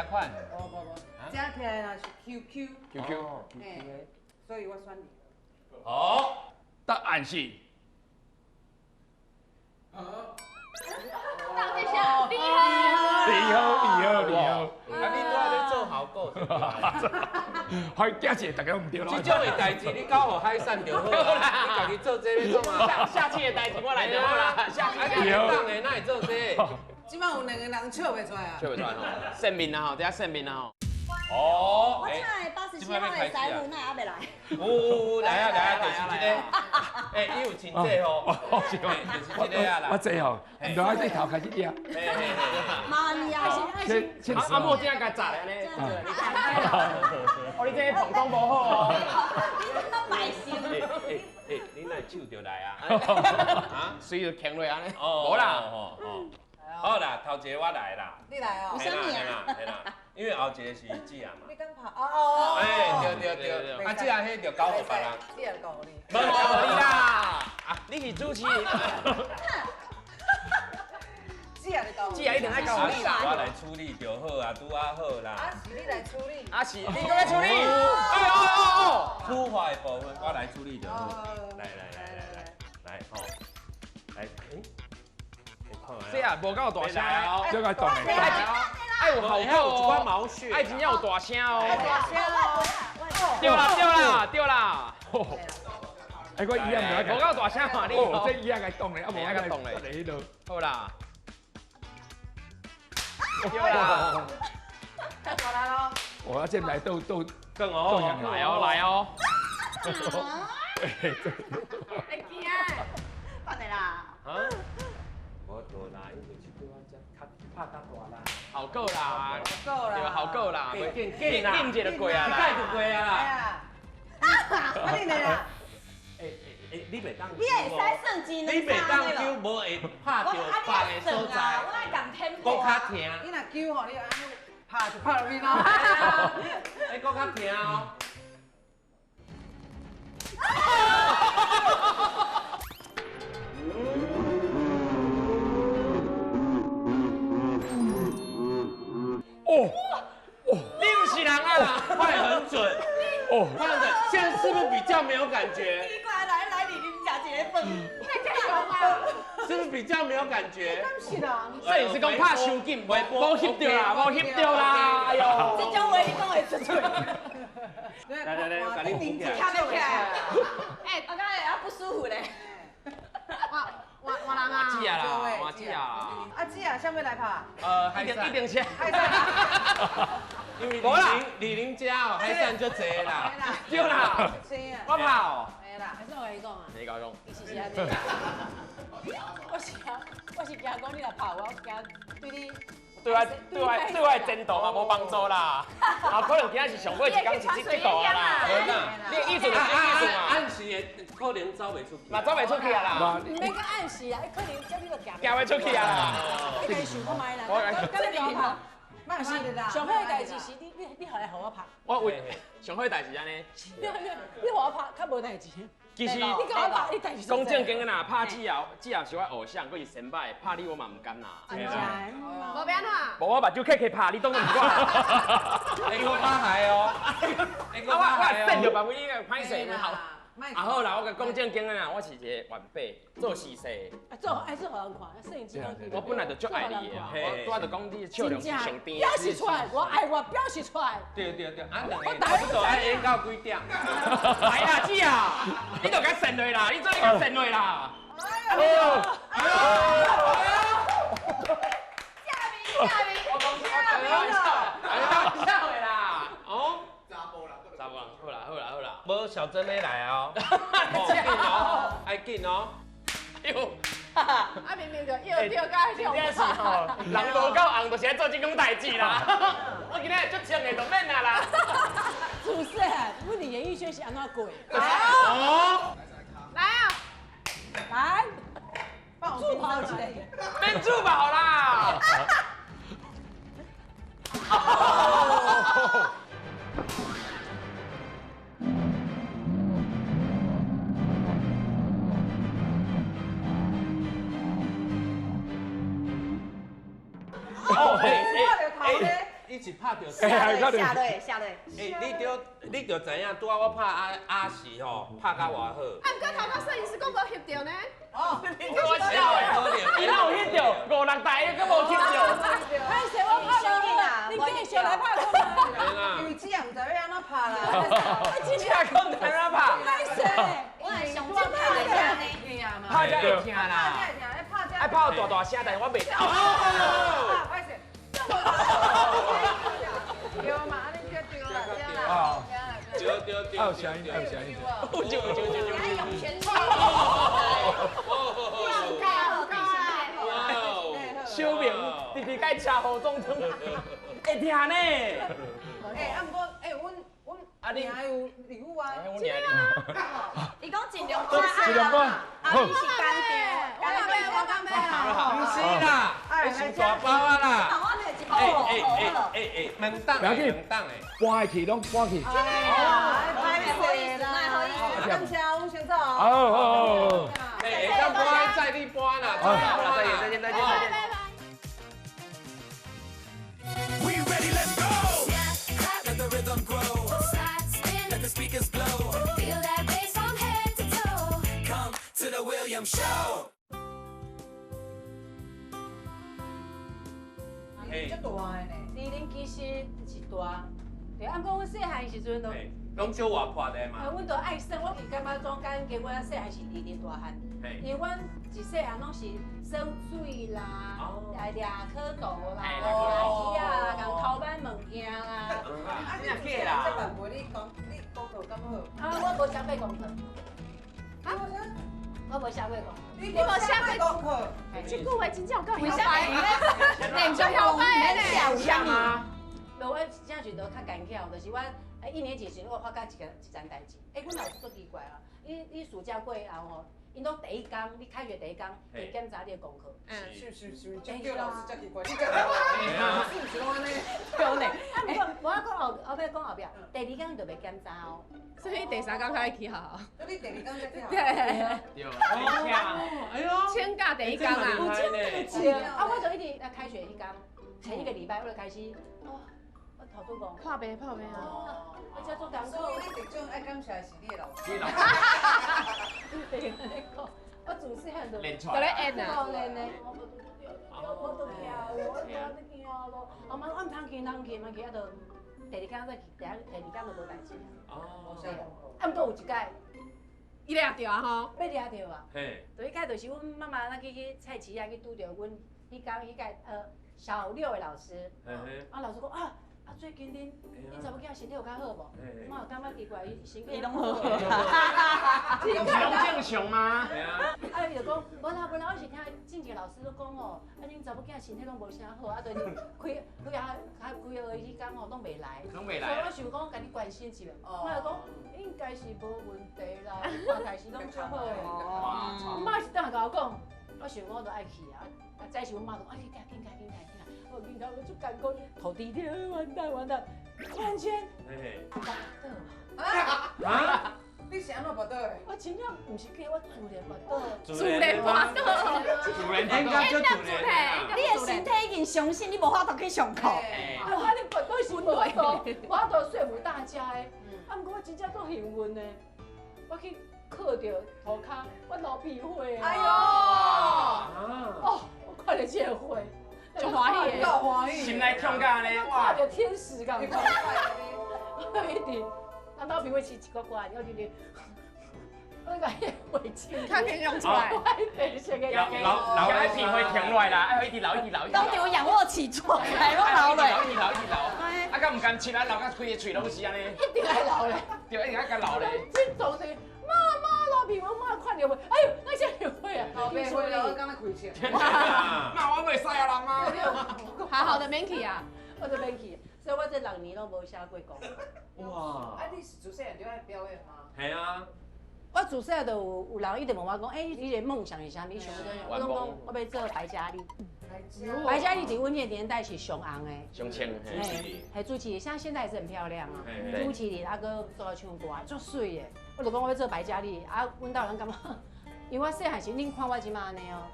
起来若是 QQ。所以我选你。好，答案是。2号。啊，你拄仔咧做效果，还惊死大家唔对咯。这种的代志你搞互海产就好啦，你家己做这要做啊。下次的代志我来就好啦。下次当的哪会做这？即摆有2个人笑袂出来啊。笑袂出来吼，圣面啊吼，等下圣面啊吼。我猜87号的师傅哪还未来？来啊，就是这个。哎，伊有亲戚吼，就是这个啊啦。我这吼，唔同喺你头开始抓。妈呀！阿莫这样甲砸咧呢？哦，你这膀胱无好哦。你摆心。你哪手就来啊？啊，随就扛落安尼。无啦。好啦，头一个我来啦。你来哦。嘿啦，因为后一个是姊啊嘛。你敢拍？哦。哎，对。啊，姊啊，迄着交互别人。姊啊，交互你。无交互你啦。啊，你是主持。姊啊，你交。姊啊，一定爱交互你啦。我来处理就好啊，拄啊好啦。啊，是你来处理。啊是，你搁来处理。哦。处罚的部分我来处理就好。来，吼，来，这啊，无够大声哦，这个懂的。爱有效果哦，毛屑，爱真正有大声哦。大声哦。对啦。哎，我一样无够大声嘛，你。哦，这一样个懂的，啊无个懂的。喺度。好啦。对啦。太大来咯。我这来都更哦，来哦。会惊诶。放你啦。啊？我多啦，因为是对我只拍较大啦。好够啦，对好够啦，见一就过啊啦，一就过啊啦。啊，你来啦。你袂当，你会使算钱你袂当丢无会拍着白的所在。我爱共天搁较疼。你若揪吼，你安尼拍就拍落去咯。你搁较疼哦。你不是人啊，快很准。哦，快很准。现在是不是比较没有感觉？奇怪，来你食一个饭，加油啊！是不是比较没有感觉？是啦，摄影师讲拍伤紧，无翕到啦，无翕到啦，哎呦！这种话你讲会出嘴。来，把你扶起来。卡不起来。哎，我刚才也不舒服嘞。我人啊，记啊啦，我记啊。阿姊啊，想要来拍？一定先。因为李玲家哦，海产就这啦。对啦，我跑。没啦，还是我跟你讲啊，你讲。伊是安尼。我是惊讲你来拍我，惊对你。对我的前途嘛无帮助啦，啊，可能今仔是上尾一天是这度啊啦，你的意思就是意思嘛，暗时的可能走袂出去，嘛走袂出去啊啦，唔免个暗示啊，可能叫你就行。行袂出去啊啦，你家想看卖啦，跟你讲拍，卖是的啦。上好的代志是你后来互我拍，我为上好的代志安尼，你互我拍较无代志。其实你甲我拍，你代志。讲正经的啦，拍只要是我偶像，佫是先摆，拍你我嘛唔甘啦。无变哪？无我目睭客拍，你当然唔管。你个拍海哦，我等着别为你个歹势好。啊好啦，我甲讲正经的啦，我是一个晚辈，做事势。做爱做互人看，摄影机。我本来就足爱你的啊，我拄就讲你笑容是上甜。表示出来，我爱我表示出来。对，啊两个差不多爱演到几点？来啦，姊啊，你就甲神落啦，你做你甲神落啦。下面。笑的啦，哦。好啦，无小珍没来哦，紧哦，爱紧哦。哟，啊明明就又跳甲跳真是吼，人无够红，就是爱做这种代志啦。我今日足呛的，就免啊啦。主持人，阮的演艺圈是安怎过？哦，来啊！来，助跑一下。免助跑啦。一起拍着。下落。你就知影，拄啊我拍阿时吼，拍甲偌好。啊，毋过头壳摄影师讲无翕到呢。哦，我笑的，伊哪有翕到？5、6台佫无翕到。拍摄我拍啦，你继续来拍看嘛。因为姊啊，唔知要安怎拍啦。你只讲安怎拍？拍摄，我系上正拍的遮呢。拍才会听啦。爱拍大声，但是我袂。拍摄。对嘛，安尼就对啦，对。还有声音，还有声音。用全力。小明直直该车祸中枪，会听呢。啊，毋过，阮啊你还有礼物啊。伊讲尽量尽量讲。啊，你是干爹，我干杯。不是啦，是大包啊啦。门档诶，门档诶，搬去拢搬去。拍摄啦，感谢阮先走。好。当搬再你搬啦，再见。We ready, let's go. Let the rhythm grow. Slide, spin, let the speakers blow. Feel that bass from head to toe. Come to the William Show. 足大的呢。李玲其实是大，对，啊，过阮细汉时阵都，拢少活泼的嘛。阮都爱耍，我是感觉总感觉阮细汉是李玲大汉，因为阮一细汉拢是生水啦，来掠蝌蚪啦，掠鱼啊，共偷板物件啦。你若起啦，这办袂你功课咁好？啊，我无写过功课。啊？我无写过功课。你无写过功课？这句话真正有够为啥会连中风免写有啥物？无，我正是都较干巧，就是我1年级时我发觉一件代志，阮老师足奇怪啊，伊暑假过后吼，因都第一天，你开学第一天会检查你的功课。是，叫老师遮奇怪，你讲老师是安尼，对嘞。啊，不过我讲后尾讲后壁，第二天就袂检查哦。所以第3天开始去好。你第2天才去。对。哎呦，请假第1天啊。有真的是啊，我就一直开学一天，前一个礼拜我就开始，我头拄讲破病啊。我叫做功课。所以你这种爱感谢的是你的老师。我自细汉就练出来。练啊。练的。我都跳，我跳咯。我妈我唔通去，嘛去，啊就第2天再去，第2天就无代志。哦，啊，毋过有一届。伊掠着啊吼，要掠着啊！嘿，就迄届就是阮妈妈那去菜市啊去拄着阮迄届小6的老师，啊老师讲啊最近恁查某囝身体有较好无？我有感觉奇怪，伊身体拢好好。是拢正常吗？系啊。啊伊就讲，无啦，我是听静姐老师都讲哦，啊恁查某囝身体拢无啥好，啊对开学迄天哦拢袂来，所以我想讲甲你关心一下，我就讲应该是无问题啦，看起是拢足好诶。阮妈是当下甲我讲，我想我都爱去啊，再是阮妈讲，啊你紧开。我紧开，我就赶过头第一天，完蛋，突然间，啊？你是安怎跋倒的？我真正唔是去，我自然跋倒。自然跋倒，应该就自然。你的身体已经相信你无法度去上课。我你跋倒是无法度说服大家的。啊，不过我真正足幸运的，我去靠着涂骹，我流鼻血啊！哎呦！哦，我看到这个血。就欢喜，够欢喜，心内痛甲呢，哇！就天使感，我一直，啊，老皮会起奇怪怪，我直直，我个胃镜，看可以用出来，老爱皮会停落来啦，爱一直流。都有仰卧起坐，还要流嘞。一直流。啊，敢唔甘吃啊？流到规个嘴拢是安尼。一定爱流嘞，对，一定爱甲流嘞。真做是，妈，老皮我妈看到袂，哎呦，那些会啊，后背会了，我刚才开车。妈，我袂使啊人吗？好好的免去啊，我就免去，所以我这6年拢无写过功。哇！啊，你是自细汉就爱表演吗？系啊。我自细就有人一直问我讲，你的梦想是啥？你想要做？我拢讲我要做白嘉莉。白嘉莉在阮那个年代是上红的，上清。系朱绮玲，像现在也是很漂亮啊。朱绮玲啊，搁做来唱歌，足水的。我就讲我要做白嘉莉，啊，阮兜人感觉，因为我细汉时恁看我即马安尼哦，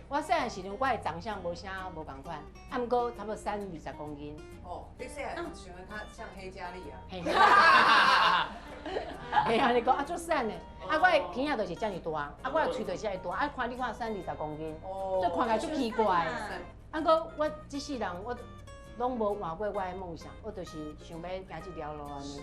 我细汉时阵我的长相无啥无共款，啊，毋过差不多30-20公斤。哦，你细汉想的较像黑嘉莉啊？嘿，安尼讲啊，足瘦的，啊，我的鼻仔就是遮尔大，啊，我的喙就是遮尔大，啊，看你看30-20公斤，所以看起来足奇怪。啊，过我这世人我拢无换过我的梦想，我就是想要行这条路安尼。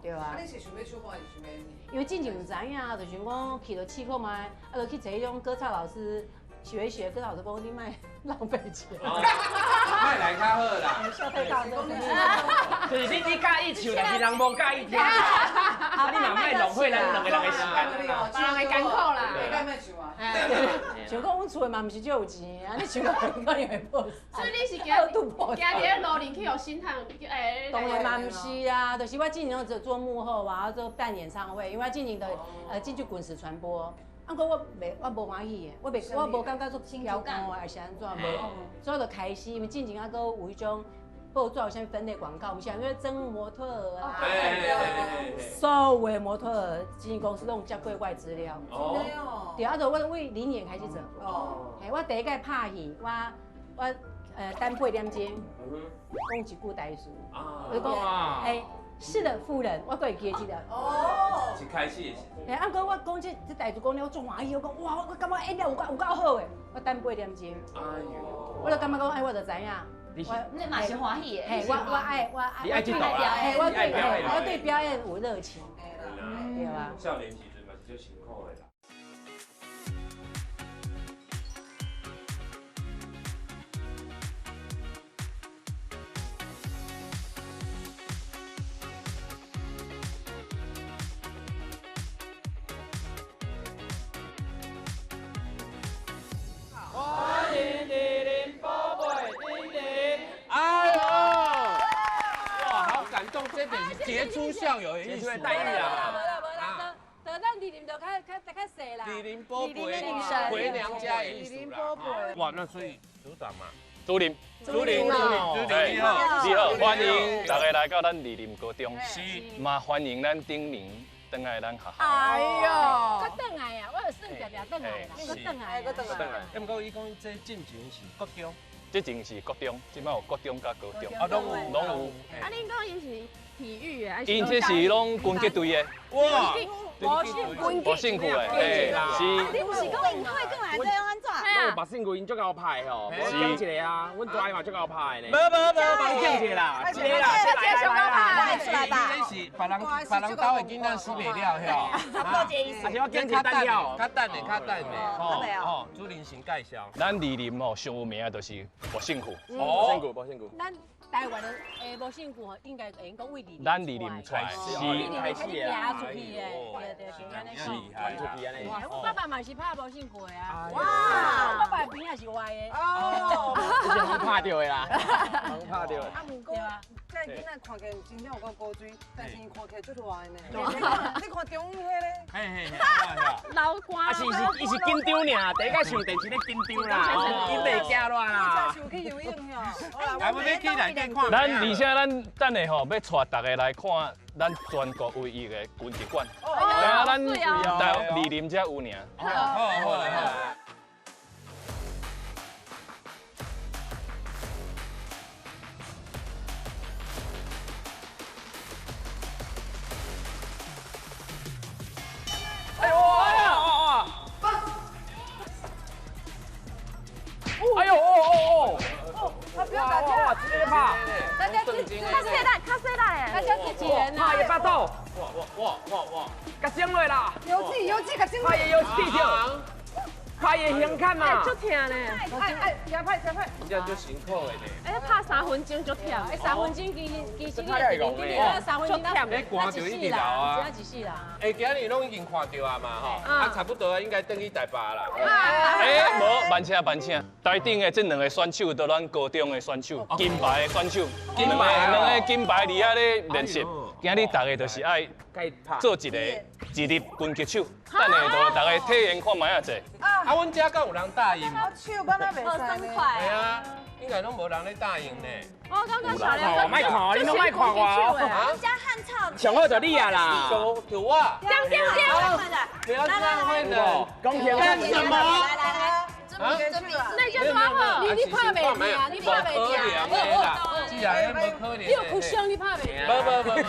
对啊。啊，你是想要出发，还是想要？因为之前唔知影，就想讲去到试看嘛，啊，就去找迄种歌唱老师学一学，歌唱老师讲你莫浪费钱。莫来较好啦。消费大众。就是你介意唱，但是人无介意听。啊，你嘛莫浪费咱两个人的时间。别人的艰苦啦。袂该莫唱啊。想讲阮厝的嘛，毋是足有钱，啊，你想讲可能会破。所以你是行伫咧路里去有心态，当然嘛，毋是啊，就是我之前做幕后啊，做办演唱会，因为我之前就进去滚石传播。啊，过我无欢喜的，我无感觉做挑工啊，还是安怎无，所以就开始，因为之前啊，搁有迄种报纸有啥分类广告，毋是因为征模特儿啊，所有的模特儿经纪公司拢接过我的资料。哦。对啊，就我为0年开始做。哦。嘿，我第一届拍戏，我等8点钟，讲一句台词，我就讲是的，夫人，我可会记得。哦。一开始的时。啊，过我讲这台词讲了，我足欢喜，我讲哇，我感觉演了有够好诶。我等8点钟。哎呦。我就感觉讲，我就知影。你嘛是欢喜诶。我爱。你爱去导啦。我对表演有热情。对啊。少年时阵嘛是足辛苦的啦。欢迎莅临宝贝叮叮。哎呦！哇，好感动，这点是杰出校友的意思，待遇啊。就咱莅临就较细啦。李林波贝回娘家的意思啦。哇，那所以组长嘛，竹林，你好，你好，欢迎大家来到咱李林高中，是，嘛欢迎咱丁宁登来咱学校。哎呦，搁转来啊！我有算条条转来啦，搁转来，搁转来。哎，不过伊讲这进前是国中，这前是国中，即摆有国中甲高中，啊，拢有。啊，恁讲因是体育的，因这是拢军击队的，哇，无辛苦的，是。你不是讲因派过来这样安怎？我把辛苦因足够派吼，我讲一个啊，阮大嘛足够派呢。无，帮讲一个啦，这个来出来吧。这是别人家的囡仔死袂了，晓？差不多这意思。而且我讲一个单调，较等的，哦，主任先介绍。咱李林吼上有名的就是无辛苦，无辛苦。咱台湾的无辛苦吼，应该会用讲为李林。咱李林出来是开始啊，出去的，对，是安尼讲。出去安尼。我爸爸嘛是拍无辛苦的啊。哇，我爸爸边也是歪的。哦，是红拍到的啦，红拍到的。啊，毋过，这囡仔看起来真正有够高水，但是看起来足大的呢。你看中午迄个，嘿，老瓜。啊是，伊是紧张尔，第一个上电视咧紧张啦，伊袂惊乱啦。你才是有去游泳哟。来，我要去内底看。咱而且咱等下吼要带大家来看咱全国唯一的军体馆。啊，咱在李林才有尔。好来。哎呦哦！他不要打架，直接拍，大家自己，卡谁来？卡谁来？大家自己人啊。拍也巴肚，哇，甲整落啦，有气，甲整拍也有气跳，拍也胸看嘛，足疼呢。加派。这就辛苦的呢。哎，拍3分钟足疼。哎，3分钟其实你3分钟咱你看到一直流啊，只一世啦。哎，今日拢已经看到啊嘛吼，啊差不多应该等去台北啦。哎，无慢请，台顶的这两个选手都咱高中的选手，金牌的选手，两个金牌伫遐咧练习。今日大家就是爱做一粒拳击手，等下就大家体验看卖啊者。啊，阮遮敢有人答应？我手敢若袂使呢。系啊，应该拢无人咧答应呢。我刚刚小梁，卖看哦，你拢卖看我哦。人家汉草。上好就你啊啦。就我。不要这样会的。公平干什么？来，那叫多好。你拍袂赢啊？你拍袂赢。既然无可能。你有哭胸，你拍袂赢。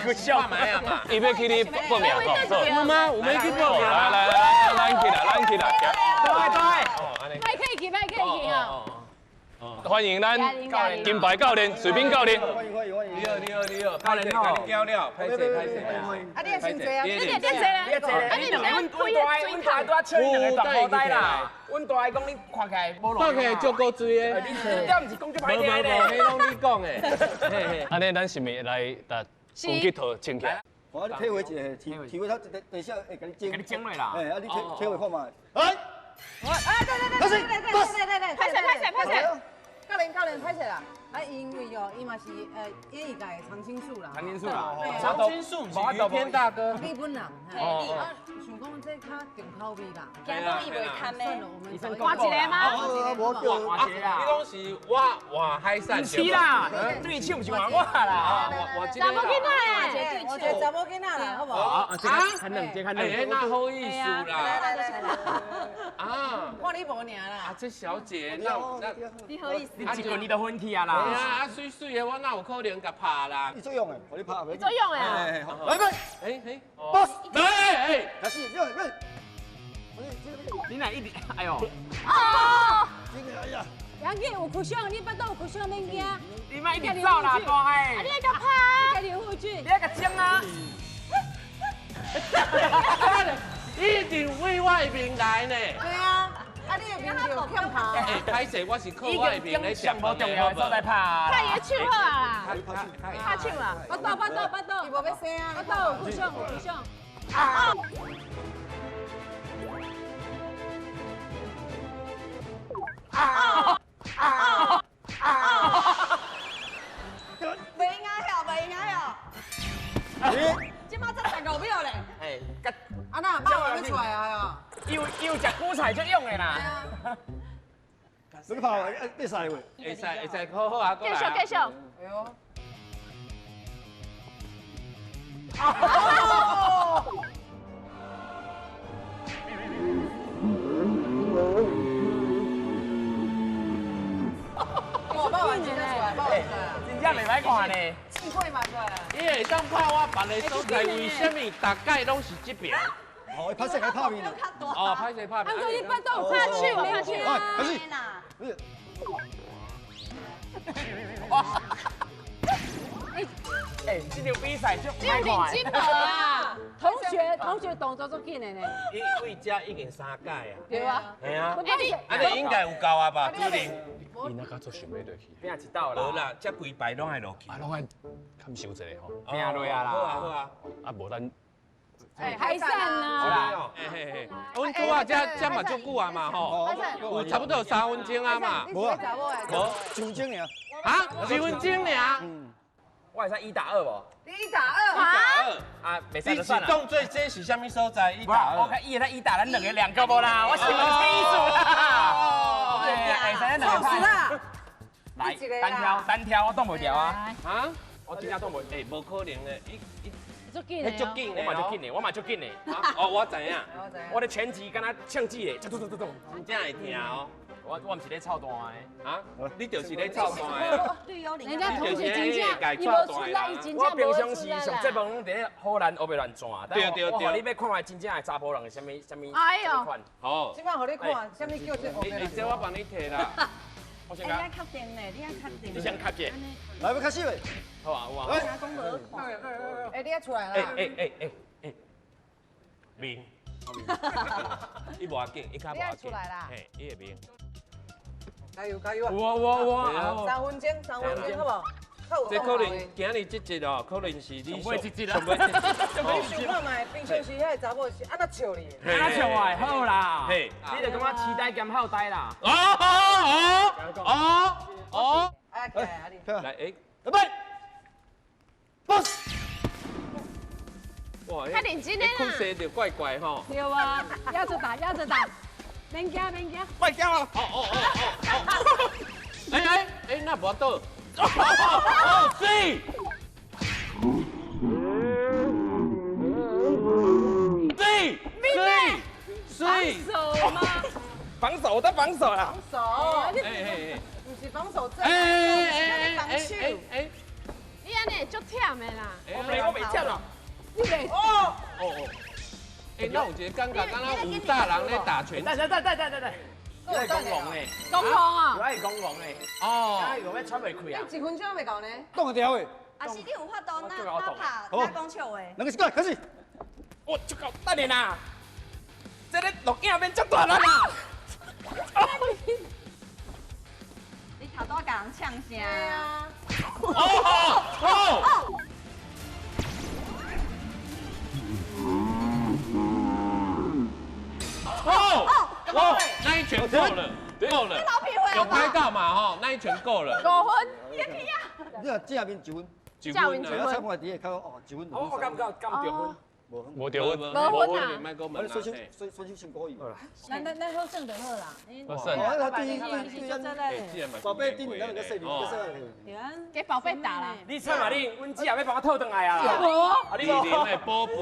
不，笑买啊嘛。伊要去你报名哦。有吗？我们去报名。来，咱起来。拍可以去啊。欢迎咱金牌教练、水兵教练。你好，教练好。交了，拍摄。啊，你也先坐啊。你点坐咧？啊，你两个阮大都笑你两个大好呆啦。阮大讲你看起来无路。看起来足够追的。你这毋是讲就歹听咧。迄拢你讲的。安尼咱是咪来打拳击套穿起来？我你体会一下，体会他等下会给你整落啦。哎，啊你体会看嘛。对，拍摄。教练拍摄啦。啊，因为哦，伊嘛是演艺界常青树啦。常青树啦。常青树是于天大哥。日本人。啊，想讲这较重口味啦。惊讲伊袂堪咩？换一个吗？你讲是我海产。是啦，对手毋是换我啦。查某囡仔诶，我查某囡仔啦，好不好？啊，看两，哎，那好意思啦。来。啊，看你无尔啦。啊，这小姐，那你好意思？你一棍你都昏去啊啦。哎呀，啊水的，我哪有可能甲拍啦？你作用的，我你拍袂。作用的啊。来， boss， 来，开始，来。你哪一点？哎呦！哦！哎呀！杨姐有哭胸，你巴肚有哭胸免惊。你莫一直走啦，哥哎！你来甲拍，家己护具。你来甲整啊！一定为外面来呢。对啊，啊你有面有欠拍。哎，歹势，我是靠外面来上无重要的所在拍。拍伊手好啊啦，拍手啦。巴肚。伊无要生啊，巴肚有哭胸。袂赢哦。即马才15秒咧。哎，啊那肉还没出来啊？又你个跑，你赛喂？会使，好好啊，过来啊。继续。哎呦。我帮我剪出来，帮我剪出来。真正袂歹看呢。气会嘛出来。伊会当拍我别个所在，为什么大概拢是这边？哦，拍摄还拍面。哦，拍摄拍面。啊，所以不懂拍手，拍手。开始。哇！哎，这场比赛就只有领金牌啊！同学动作足紧的呢。伊为遮已经3届啊。对啊。系啊。哎，你应该有够啊吧，主任？伊那个做想要落去，边一道啦？无啦，遮规排拢爱落去。啊，拢爱看收一下吼。边落啊啦？好啊好啊。啊，无咱。海产啊！嘿，阮拄啊，遮嘛足久啊嘛吼，有差不多3分钟啊嘛。无啊，无，1分钟尔。啊，1分钟尔。我会使1打2无1打2啊，袂使你就是算了。动作这是啥物所在？1打2。我看1打，咱2个无啦，我是问清楚啦。哎，会使咱2个拍。来，单挑，我挡袂掉啊！啊？我真正挡袂。哎，无可能的，足紧的。足紧的，我嘛足紧的。哦，我知影。我的拳击跟他枪击的，真正会疼哦。我毋是咧操蛋的。啊？你就是咧操蛋的。人家同学真正，伊无出来，伊真正我平常无出来时上节目拢伫咧好难学袂乱转，对，我互你要看下真正的查甫人的什么哎呦款。好。即摆互你看，啥物叫这？你这我帮你摕啦。我先讲。你确定呢？你确定？你先卡嘅。来，要开始未？好啊，有啊。哎，你也出来啦。哎，面。伊无要紧，伊较无要紧。嘿，伊会面。加油加油啊！哇！3分钟，好不好？这可能今日这集哦，可能是你上尾一集啦。你想看卖，平常时遐个查某是安怎笑你？安怎笑我？好啦。嘿，你就感觉期待兼好呆啦。哦。啊，起来啊你。来，哎，准备，boss。哇，较认真的啦。困势就怪怪吼。对啊，压着打，免惊。快叫了！哦！哎，那无倒。水手吗？防守，我在防守啦。手，不是防守阵，你安尼足忝的啦。我袂忝啦。你袂哦。哎，那有一个感觉，敢若武大人咧打拳。对。你係講龍咧？公公啊！如果係講龍咧，哦，如果咩出袂開啊1分鐘未夠呢？挡得掉未？啊是你有法度那拍那讲笑话。两个是过来，开始。我足夠等你啦！這個錄影變足大啦！你頭多甲人唱聲啊！哦，那一拳够了，有拍到嘛？哈，那一拳够了。5分，也可以啊。你看正面1分，1分啊。我看底下看哦，1分。我感覺咁掉分，无掉分，卖讲门手先过瘾。咱好胜就好啦。好胜。宝贝，顶你那个谁？给宝贝打啦。你猜嘛？你阮姊也要帮我套回来啊！你零的宝贝。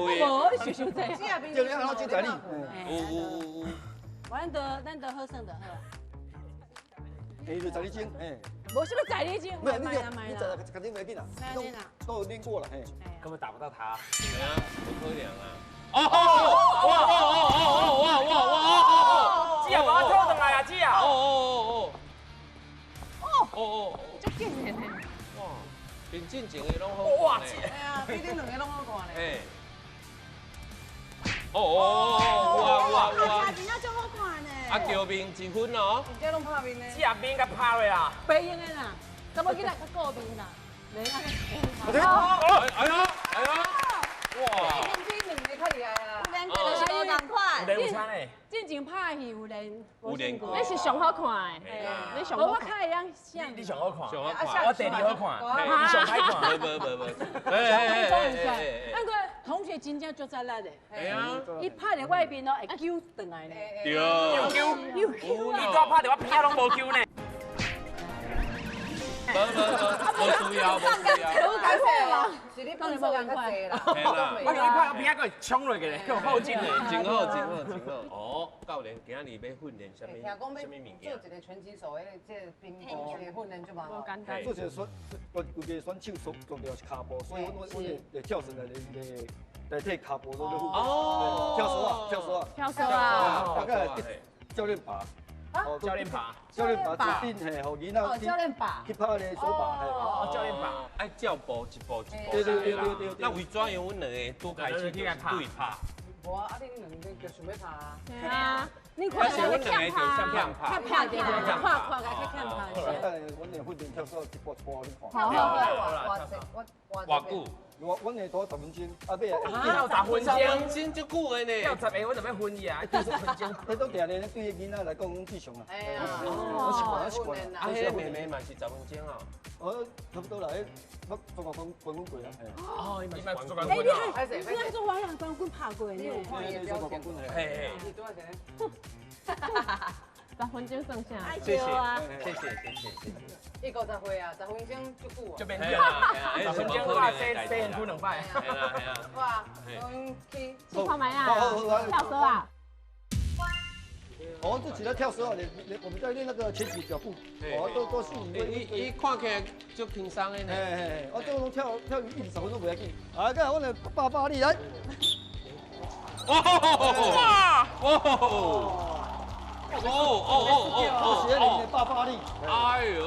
你想这。就你好就在你。有。咱得好胜就好。哎，就在你精，哎。无什么在你精，没有，你肯定没劲啊，都练过了，哎。根本打不到他。对啊，不可能啊！姊也把我套回来啊，姊啊！足劲的呢。哇，真正情的拢好。哇！哎呀，比恁两个拢好看嘞。哇！真正足好看呢。啊，桥面1分哦。这拢拍面呢。姊也面甲拍落啦。白用的啦，怎么囡仔较过面啦？哎呀！哇！比两个较厉害啦。两个就是无同款。有差嘞。之前拍戏有练，有练过你是上好看的，你上好看。我看会样像。你上好看，上好看。我第二好看，你上歹看。无。那个同学真正足扎力的。系啊。伊拍的外边哦会揪转来呢。对。又揪，你多拍的我片拢无揪呢。无需要。有感觉吗？是你本身较济啦。系啦。我你拍片个冲落去咧，够后劲嘞，真好。哦，教练今日要训练什么？听讲要什么物件？做一个拳击手，这兵步的训练就蛮好。做一个选，我规个选手重要是骹步，所以我会跳绳来代替骹步都训。哦。跳绳啊。大概教练爬。教练爬，教练爬指定嘿，互囡仔教练爬去拍咧手把嘿。教练爬，爱照步一步。对。那为怎样阮两个拄开始对拍？无啊，你两个就想要拍啊？对啊，你看是阮两个就像拍拍的，看个去看拍。阮俩训练跳绳一步你看。偌久？阮下多10分钟，啊尾跳10分钟，真足久的呢。跳10个我就要分去啊，跳10分钟。迄都定咧对个囡仔来讲，阮最上啦。哎呀，我习惯。啊，迄个妹妹嘛是10分钟哦。差不多啦，我做过光棍过啦。哦，你嘛做过光棍啊？你那做花样光棍拍过呢？做过光棍嘿。你多少钱？10分钟剩下。谢谢。伊50岁啊，10分钟足久啊。就变跳啊，10分钟哇，洗很苦2摆。系啦。哇，我去去看麦啊，跳绳啊。哦，这几个跳绳啊，我们在练那个前几脚步，都是伊看起来足轻松的呢。我这种跳1至10分钟不要紧。啊，个我来8力来。我学你的8力。哎呦！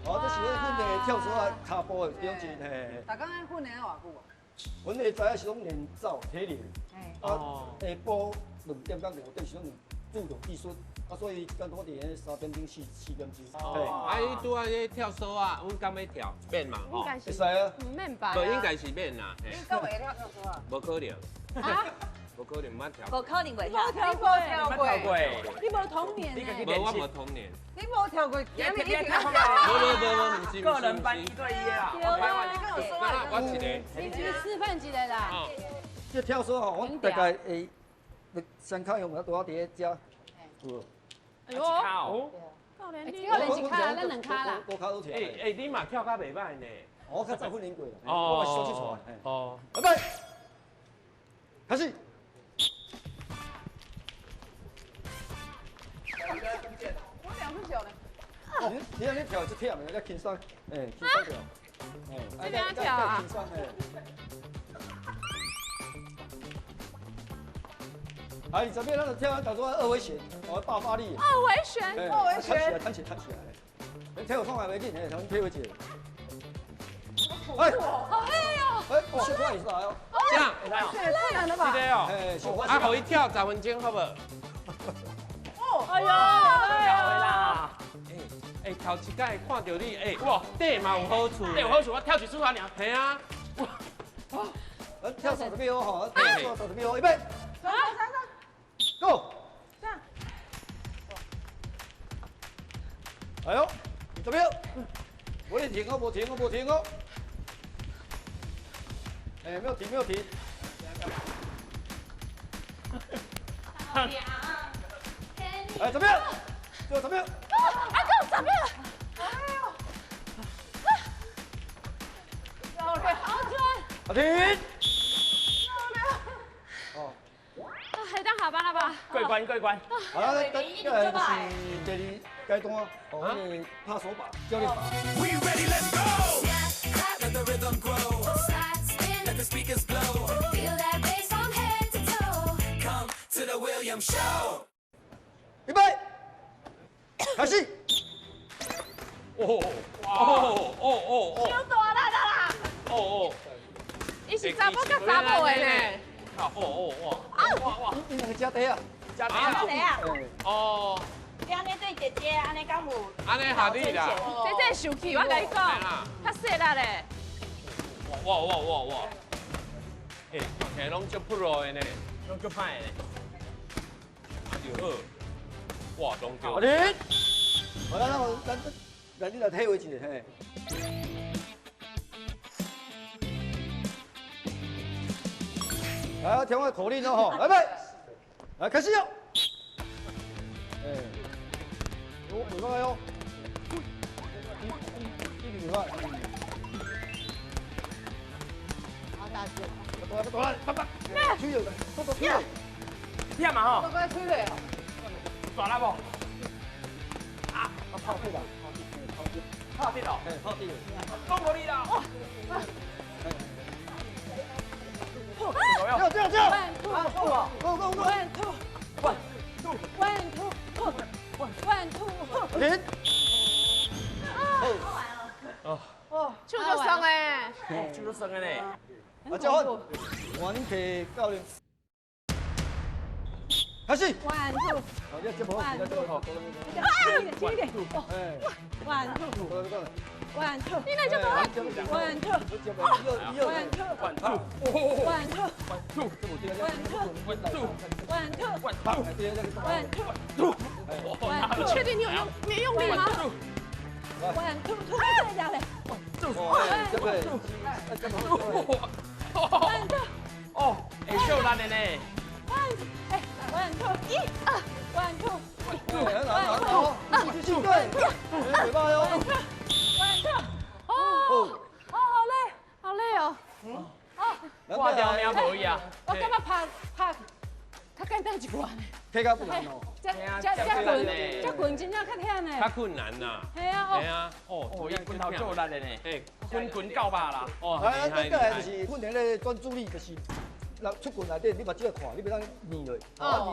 这是阮的跳绳啊，骹步的表情嘿。大家训练偌久啊？阮的早是拢练走体力，下晡2点到5点是拢注重技术，所以刚我伫咧3点钟4点钟。伊拄啊咧跳绳啊，阮敢要跳免嘛？应该是。会使啊。免吧？不应该是免啦。你敢会跳绳啊？无可能。无可能，毋捌跳。无可能袂跳。跳过。你无童年呢？无，我无童年。你无跳过，今日一定要跳。无，个人班1对1啦。我一个。你示范一个啦。这跳绳吼，我大概双脚用多伫咧遮。哎呦。教练，你练一卡，咱2卡啦。5卡都跳。你嘛跳较袂歹呢。我较早训练过啦。我是手去出来。哦。预备。开始。我2只脚呢。你安尼跳就忝的，要轻松，轻松跳。这边跳啊。轻松啊，20秒咱就跳，叫做2回旋，爆发力。2回旋。弹起来。你跳创还袂紧，从推回去。哎，好累哦。小可也是来哦。这样，太难了吧？是的哦。互伊跳10分钟好不？哎呦，啦！头一摆看到你，哇，底嘛有好处。有好处，我跳起出发了。系啊。哇，跳10秒吼，跳10秒，预备。Go。这样。哎呦，10秒。我连停哦，无停哦。没有停。10秒，最后10秒。够10秒。哎呦。OK， 好准。停。还当下班了吧？过关。好了，再来就是第2阶段，拍手把，教练把。We ready, let's go. Let the rhythm grow. Slide, spin, let the speakers blow. Feel that bass from head to toe. Come to the William Show. 预备，开始。有大力啦！伊是查某甲查某的呢。哇！你两个加底啊？加底啊！哦。你安尼对姐姐，安尼敢有？安尼合理啦。这受气，我甲你讲，较细力嘞。哇！嘿，看起来拢足 pro 的呢，拢足歹的。就好，哇，拢就。好的，好了，那你来体会一下嘿。来，听我口令哦吼，来备，来开始哟。哎，尾巴哟，尾巴。好大只。多来，爸爸，吹了，多吹了。听嘛吼。都快吹了。抓啦不？啊，泡地了，泡地了，泡地了，中国力了。这样，啊，够了，One two，停。哦，手就松诶，手都松的呢。啊，教训，换你提教练。开始。One two，好，你接不好，你接不好。轻一点，哎。One two，One two，你那就多，One two，One two，One two，你确定你有用力吗？One two，再加嘞。这个。哦，会秀咱的呢。One two， 1 2， 继续对，嘴巴哟。哦，好累哦。挂掉命无伊啊。我感觉拍，较简单一寡呢。踢较不难哦。这棍真正较忝呢。较困难呐。系啊，系啊，哦，伊棍头做力的呢。嘿，棍到吧啦。哦，再来就是训练咧专注力，就是出棍内底，你目睭要看，你袂当黏落，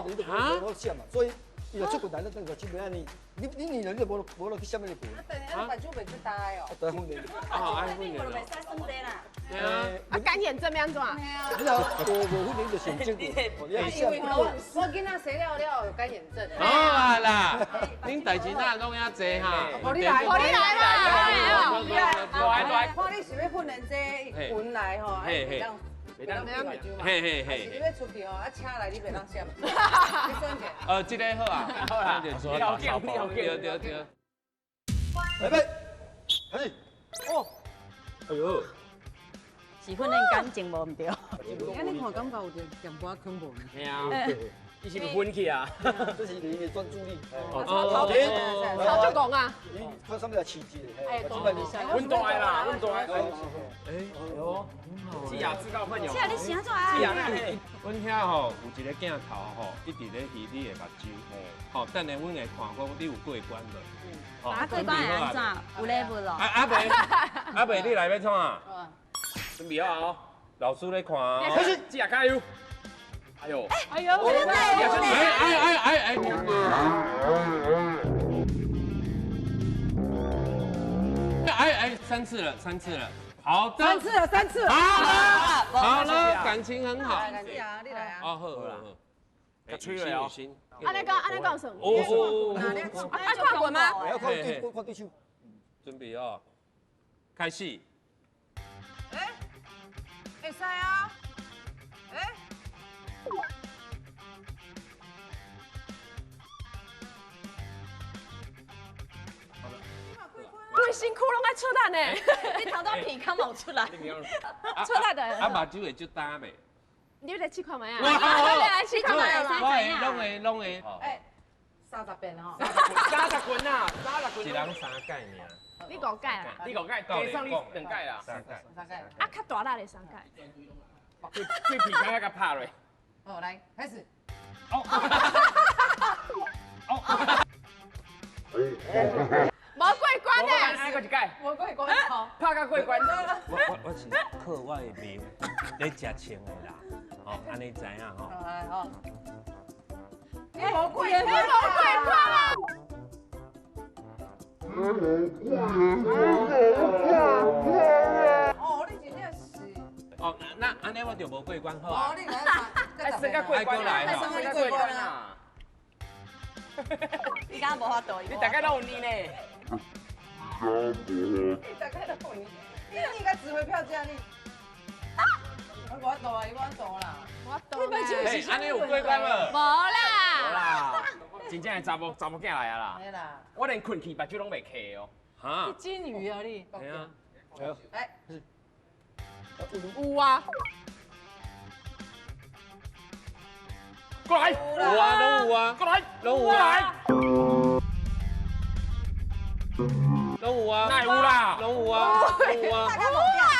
黏你就无闪嘛。所以伊就出棍内底，等个基本上你黏落，你就无落去闪你棍。等下把酒袂出大哦。对，训练。爱训练。对啊。啊，干眼症要怎？你若无训练就神经病，你要闪。我囡仔洗了有干眼症。好啊啦，恁代志哪弄遐济哈？我你来嘛，来，看你是要训练这棍来吼，袂当。袂当嘿。是你要出去吼，啊车来你袂当闪。你选者。这个好啊，好啦，对。来备，开始。哦。哎呦。是训练感情无唔对。安尼看感觉有点点瓜坑无？系啊，伊是不分去啊？这是你的专注力。超就讲啊。它上面的奇迹。哎，多阮大爱啦，阮大爱。哎呦，智雅自告奋勇。智雅，你是安怎啊？智雅咧，阮遐吼有一个镜头吼，一直咧翕你的目睭。吼，等下阮会看讲你有过关无？啊，过关会安怎？有 level 咯。阿伯，你来要创啊？准备好哦，老师咧看啊。开始，智雅加油！哎呦，三次了，好的，三次了，好了，感情很好。你来啊，你来啊。哦，好，要吹了哦。安尼讲算。哦，爱看滚吗？我要看对手。准备哦，开始。会使啊，规身躯拢爱出力呢，你头都皮刚冒出来。出力的。啊，目睭会就干袂？你来试看卖啊！你来试看卖啊！拢会。哎，30遍吼。30棍啊，30棍。一人3届尔。你5届啦。你5届，加上你2届啦。3届。啊，较大力的3届。最皮刚甲拍落。好，来开始。无过关的。安个一届。无过关吼。拍到过关。我是靠我的面咧食穿的啦，哦，安尼知影吼。来吼。你无过关啊！哦，你真正是。哦，那安尼我就无过关好啊。哦，你来升个过关来啦，升个过关啊！你敢无法度？你大概都有你呢。你大概都有你，你应该指挥票价你。我大啊，你我大啦。我懂哎，安尼有过关无？无啦，无啦，真正的查某囝来啊啦。系啦。我连困去目睭拢袂开哦。哈你，金鱼啊你？系啊，哎，有啊，过来，有啊，拢有啊，过来，拢有啊，拢有啊，哪有啦？拢有啊，拢有啊，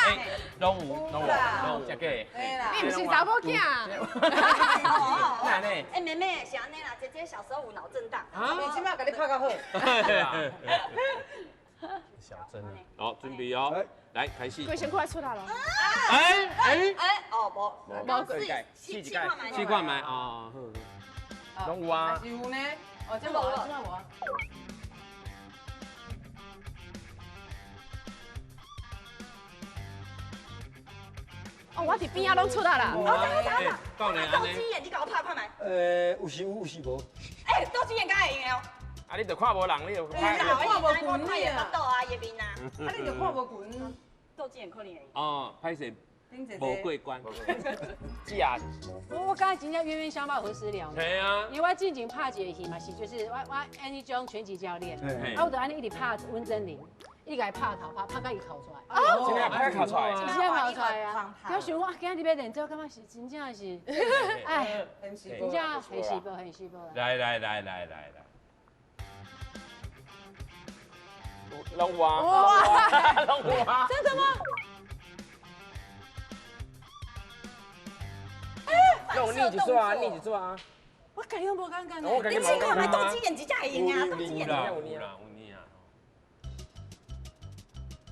哎，拢有，拢有，拢有，这个。对啦。你不是查某囝？哪呢？哎，妹妹是安尼啦，姐姐小时候有脑震荡。你起码给你拍到好。小珍，好，准备哦，来开始。贵先快出来了。哎哎，哦，无试一届，试看卖哦，拢有啊。是有呢。哦，这无啊，这无啊。哦，我伫边仔拢出来啦。到年安尼。斗鸡眼，你甲我拍卖。有时有，有时无。哎，斗鸡眼敢会赢哦？啊，你著看无人，你著拍。看无滚拍也啊！斗啊，叶面啊。啊，你就看无滚。斗鸡眼可能会赢。哦，歹势，无过关。是啊。我刚才真正冤冤相报何时了？系啊。因为我进前拍一个戏嘛，是就是我安尼种拳击教练，啊，我就安尼一直拍温真菱，一直甲伊拍头拍到伊哭出来。哦，真正拍哭出来。真正跑出来啊！我想我今日要练这，感觉是真正是，哎，真正很细胞，很细胞。来，拢有啊，拢有啊。真的吗？用逆一撮啊，逆一撮啊。我感觉无感觉呢。你去看买斗鸡眼，真正会赢啊！斗鸡眼。有啦，有你啊。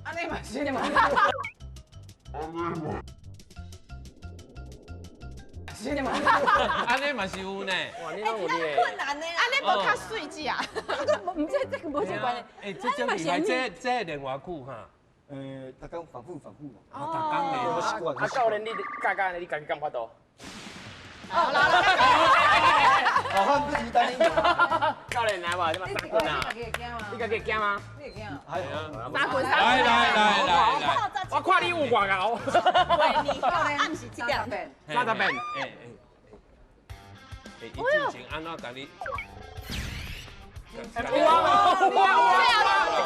安尼嘛是嘛。安尼嘛是有呢。哇，你拢有呢。困难的啦。安尼无较水只啊。唔知这个无这关系。哎，这种厉害，这练偌久哈？大家反复啦。哦，大工练。我习惯。啊，教练，你教你家己敢法度？哦，汉不是单一。教练来吧，这嘛三棍啊。你家己会惊吗？你会惊啊？还有。三棍。来，我看你有外高。喂，你暗时几点？30遍。伊之前安怎甲你？有啊，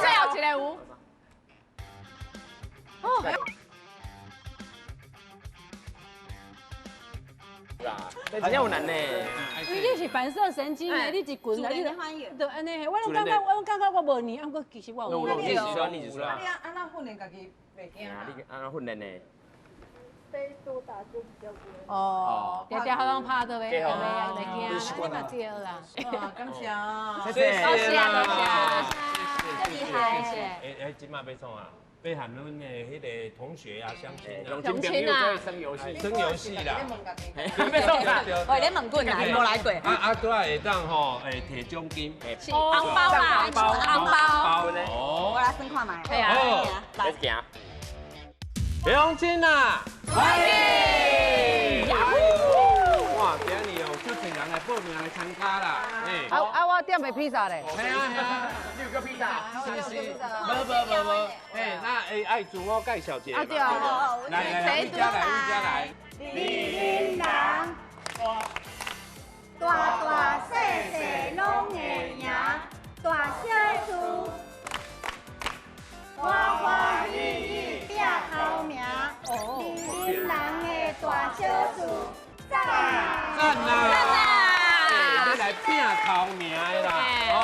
最后一个有。哦。真正有难呢。你是反射神经的，你一棍啊，你就安尼。我拢感觉我无呢，啊，我其实我有。你是啊，你安那训练家己袂惊啊？你安那训练呢？被多打就比较不会。哦，条条好像拍到呗，哦袂惊，你嘛对啦。哇，感谢啊！谢谢，多谢，这厉害。哎，今嘛要创啊？要喊恁的迄个同学啊，相亲啊，同亲啊，生游戏，生游戏啦。喂，你问棍啊，无来过。啊，拄仔会当吼，摕奖金，是红包啦，红包。哦，我来算看卖。系啊，来行。相亲啊！欢迎！哇，今日哦，足侪人来报名来参加啦。我点的披萨嘞。系啊，你有个披萨？是，无，哎，那爱自我介绍一下。啊对啊，来，一家来。李林人，大大细细拢会赢，大小事，欢欢喜喜拼头名。李林人的大小事，赞啦！你来拼头名的啦，哦，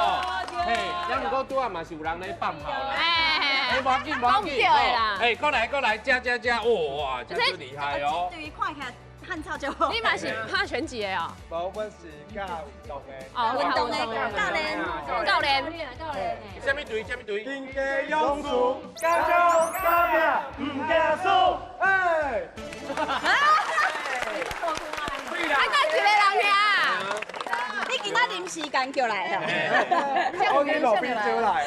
嘿，也毋过拄仔嘛是有人咧放炮啦，哎，无要紧，哎，过来，加，哇，真是厉害哦！对于看起来汉草就好。你嘛是拍拳击的哦？无，阮是教运动的。哦，运动的教练。什么队？天家勇士，加油加命，唔惊输，哎！啊，咱一个人呀！你今仔临时间叫来啊？我给老兵招来，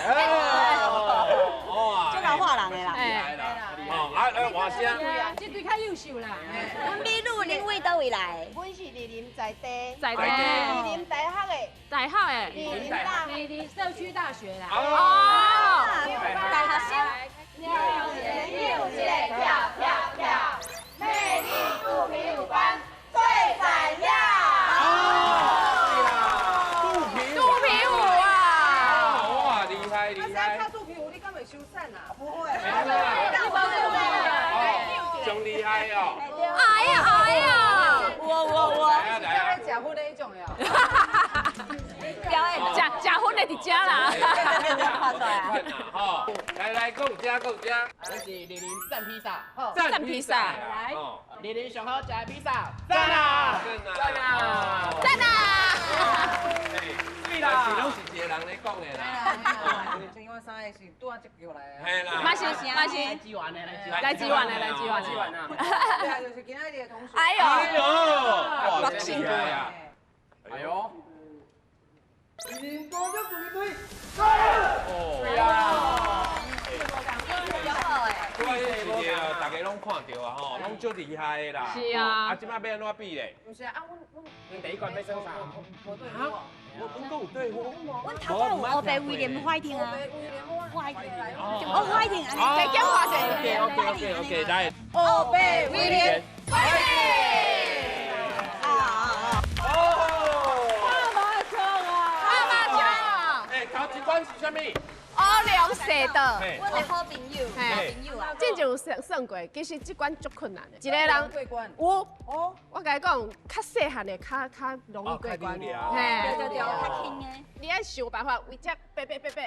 哇，就搞画人的啦。哦，来换声。这队较优秀啦。阮秘鲁恁位倒位来？阮是李林在地，在地。李林大学的，大学的。李林大学。你社区大学啦。哦，大学生。六节，跳，美丽度。修缮啊？不会，真厉害哦！哎呀，我，来假婚那一种呀？假婚的伫遮啦。看出来啊！好，来，讲家。我是李林赞披萨，赞披萨，来，李林上好食的披萨，赞啊！是啦，是拢是一个人咧讲的啦。因为三个是拄啊接过来的。嘿啦，嘛是来支援的，来支援啊！对啊，就是今仔日的同学。哎呦，哇，真辛苦呀！哎呦，多就组一队。对啊。对啊，迄是个大家拢看到啊吼，拢足厉害的啦。是啊。啊，即摆要安怎比咧？不是啊，你第一关要升啥？我对啊，我讲有对我。我头先有黑白威廉快听啊，快听，我快听，再叫花姐。OK，来。黑白威廉，快点！头一关是啥物？乌龙蛇的，我的好朋友，真正有算过，其实这关足困难的。一个人过关。有，我甲你讲，较细汉的较容易过关。嘿，对，较轻的。你爱想办法为只爬，为只爬起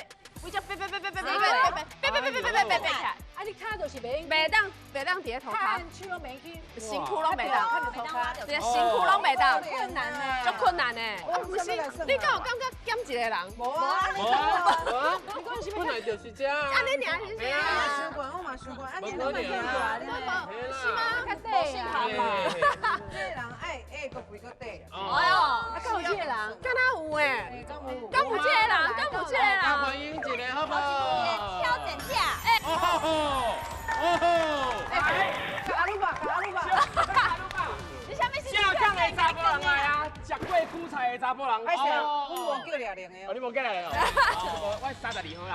来。啊，你卡就是袂用，袂当伫咧涂骹，手拢袂去，身躯拢袂当，对，身躯拢袂当，困难呢，足困难的。啊，不是，你敢有感觉减一个人？无啊，本来就是这样。安尼尔是啥？我嘛想过，啊，你都袂听过啊，是吗？较对啊。这人爱个肥个底。哎呦，啊，敢有这个人？敢若有诶，敢有这个人？敢有这个人？大欢迎一个好不好？挑战者，阿鲁巴，你啥物事？正港的查甫人来啊，食过苦菜的查甫人。还是我无叫俩零的哦，你无过来哦。我32号啦。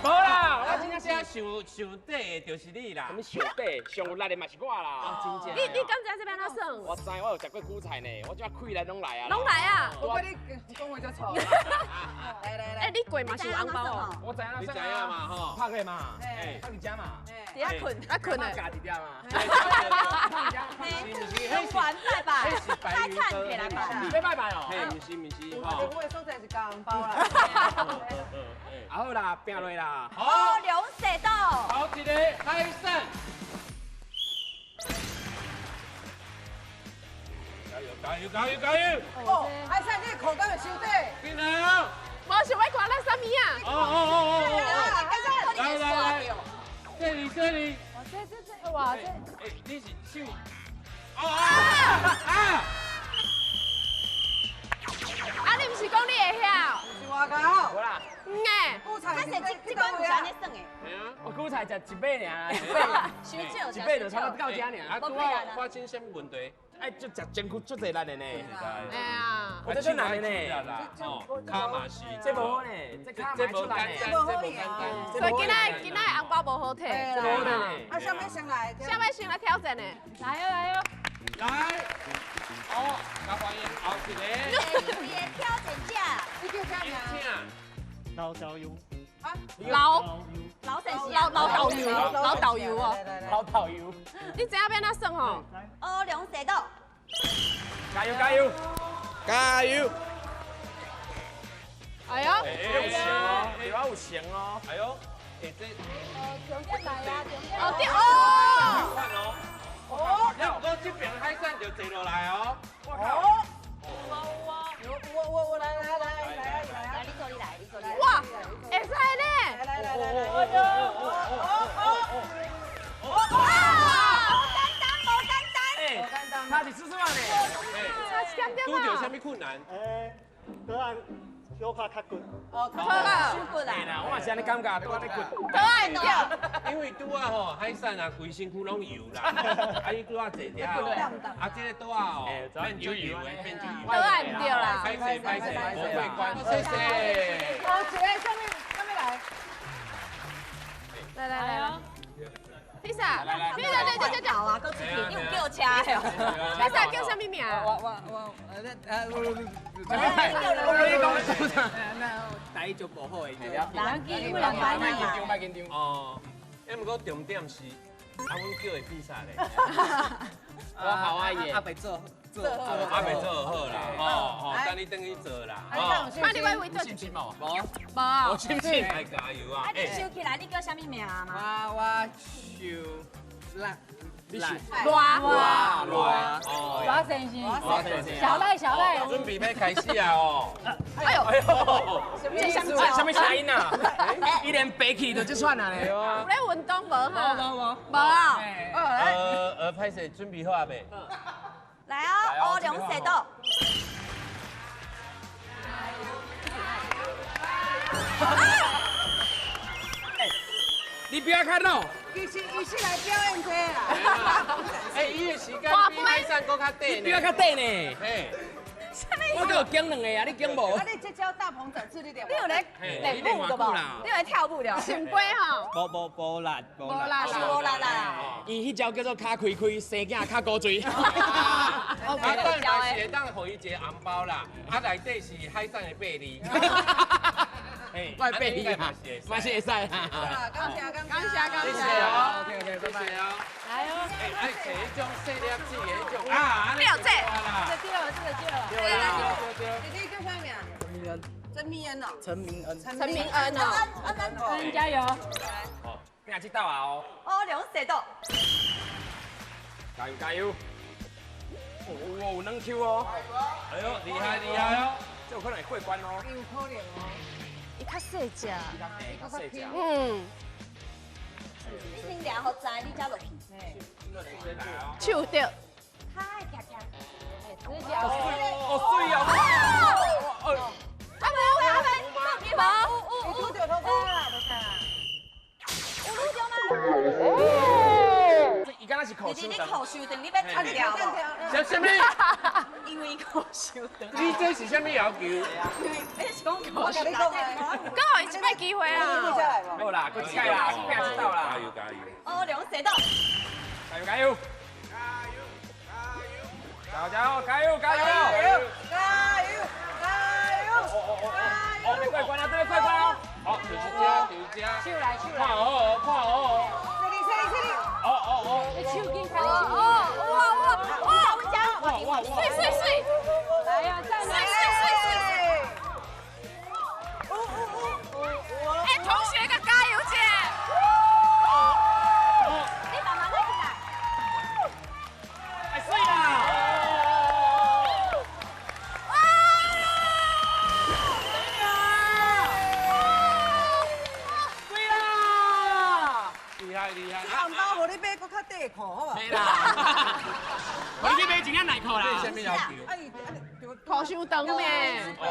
无啦，我真正想底的就是你啦。什么上底？上有力的嘛是我啦。真正。你敢知这边哪算？我知，我有食过苦菜呢，我即摆开来拢来啊。拢来啊！我跟你讲话就吵。哎，你贵嘛是有红包哦。我知影你知影嘛吼？拍个嘛，拍你家嘛，伫遐困，困嘞。家己点嘛。中环拜拜，再看起来吧。要拜拜哦。嘿，唔是我的所在是交红包啦。好啦，拼落啦。乌龙蛇豆。好一个海参。加油！哦，海参你口干的收底。进来啊！无想要看咱啥物啊？来，这里。哇，这哎，你是手。啊，你毋是讲你会晓？是我搞。无啦。哎，韭菜是这关有啥咧算的？我韭菜食一摆尔，伤少，一摆就差不多到遮尔。啊，我真什么问题？哎，就食真苦，足侪力的呢。哎呀，我这就难的呢。哦，卡嘛是。这无好呢，这卡买出来呢。所以今仔红包无好摕。无呢。啊，下面先来。下面先来挑战呢。来哟！加欢迎后一个。挑战者，你叫啥名？老椒油。啊？老神仙，老导游哦，老导游。你知影要哪算吼？乌龙蛇豆。加油！哎呦！有钱哦，有钱哦。哎呦，哎这。重点来啦！哦对哦。哦，要我这边海参就坐落来哦。我来，你做你来。哇，会使呢！差几次嘛呢？拄着什么困难？得按小卡卡滚。哦，好啦，对啦，我嘛是安尼感觉，拄安尼滚。可爱掉。因为拄啊吼，海参啊，规身躯拢油啦，啊伊拄啊坐掉，啊这个拄啊吼，变就油的，变就油。可爱掉啦。拍谁，我会关，谢谢。好，这个下面来。披萨，来，对，好啊，够刺激，你有叫车的哦。披萨叫啥物名？我，我跟你讲，台就无好诶。人机不能摆卖嘛。紧张，卖紧张。哦，不过重点是，阮叫的比赛咧。我好啊耶。阿北做阿未做好啦，哦，等你等去做啦，哦。那你会做信心无？无，无。我信心。爱加油啊！你收起来，你叫啥物名啊？我收啦，你是罗先生，小赖，准备要开始啊哦！哎呦，这什么声音啊？一连背起就这串啊咧。有咧运动无哈？无啊。拍摄准备好啊未？来哦，乌龙蛇豆。你不要看哦。伊是来表演的啦。伊的时间比海上搁较短呢。比较较短呢。嘿。我都有经两个啊，你经无？啊，你这招大鹏展翅，你点？你有咧练舞的无？你有咧跳舞的？前杯吼。无辣啦。伊迄招叫做卡开开，生囝卡高嘴。啊，当然是会当互伊一个红包啦，啊内底是海上的贝利。我贝利嘛是会使啦。感谢。谢谢哦，OK， 拜拜哦。来哦。爱找迄种细粒子的迄种啊，没有这对，你叫啥名？陈明恩哦。陈明恩哦。恩加油。哦，你也知道啊哦。乌龙蛇豆。加油！哦，有两 Q 哦。哎呦，厉害哦！这有可能会过关哦。有可能哦。伊较细只。较细只。你先量好知，你才落去。手着。太强强。指甲。哦，水哦。阿妹，你拄着头发啦，不看。有拄着吗？伊敢若是口你口修长，你要弹跳无？什么？因为口修长。你这是什么要求？你是讲口修长？刚好一摆机会啊！好啦，过一届啦，你也知道啦。加油！乌龙蛇豆。加油！哦，你过关了，对，过关哦。好，就是这。手来，看好。你手紧开。哇！水！来呀，再来！水！哎，同学个加油姐！你慢慢来起来。哎，水啦！厉害！红包互你买搁较短裤，好无？没啦，我去买一件内裤啦。这什么要求？口伤长呢。看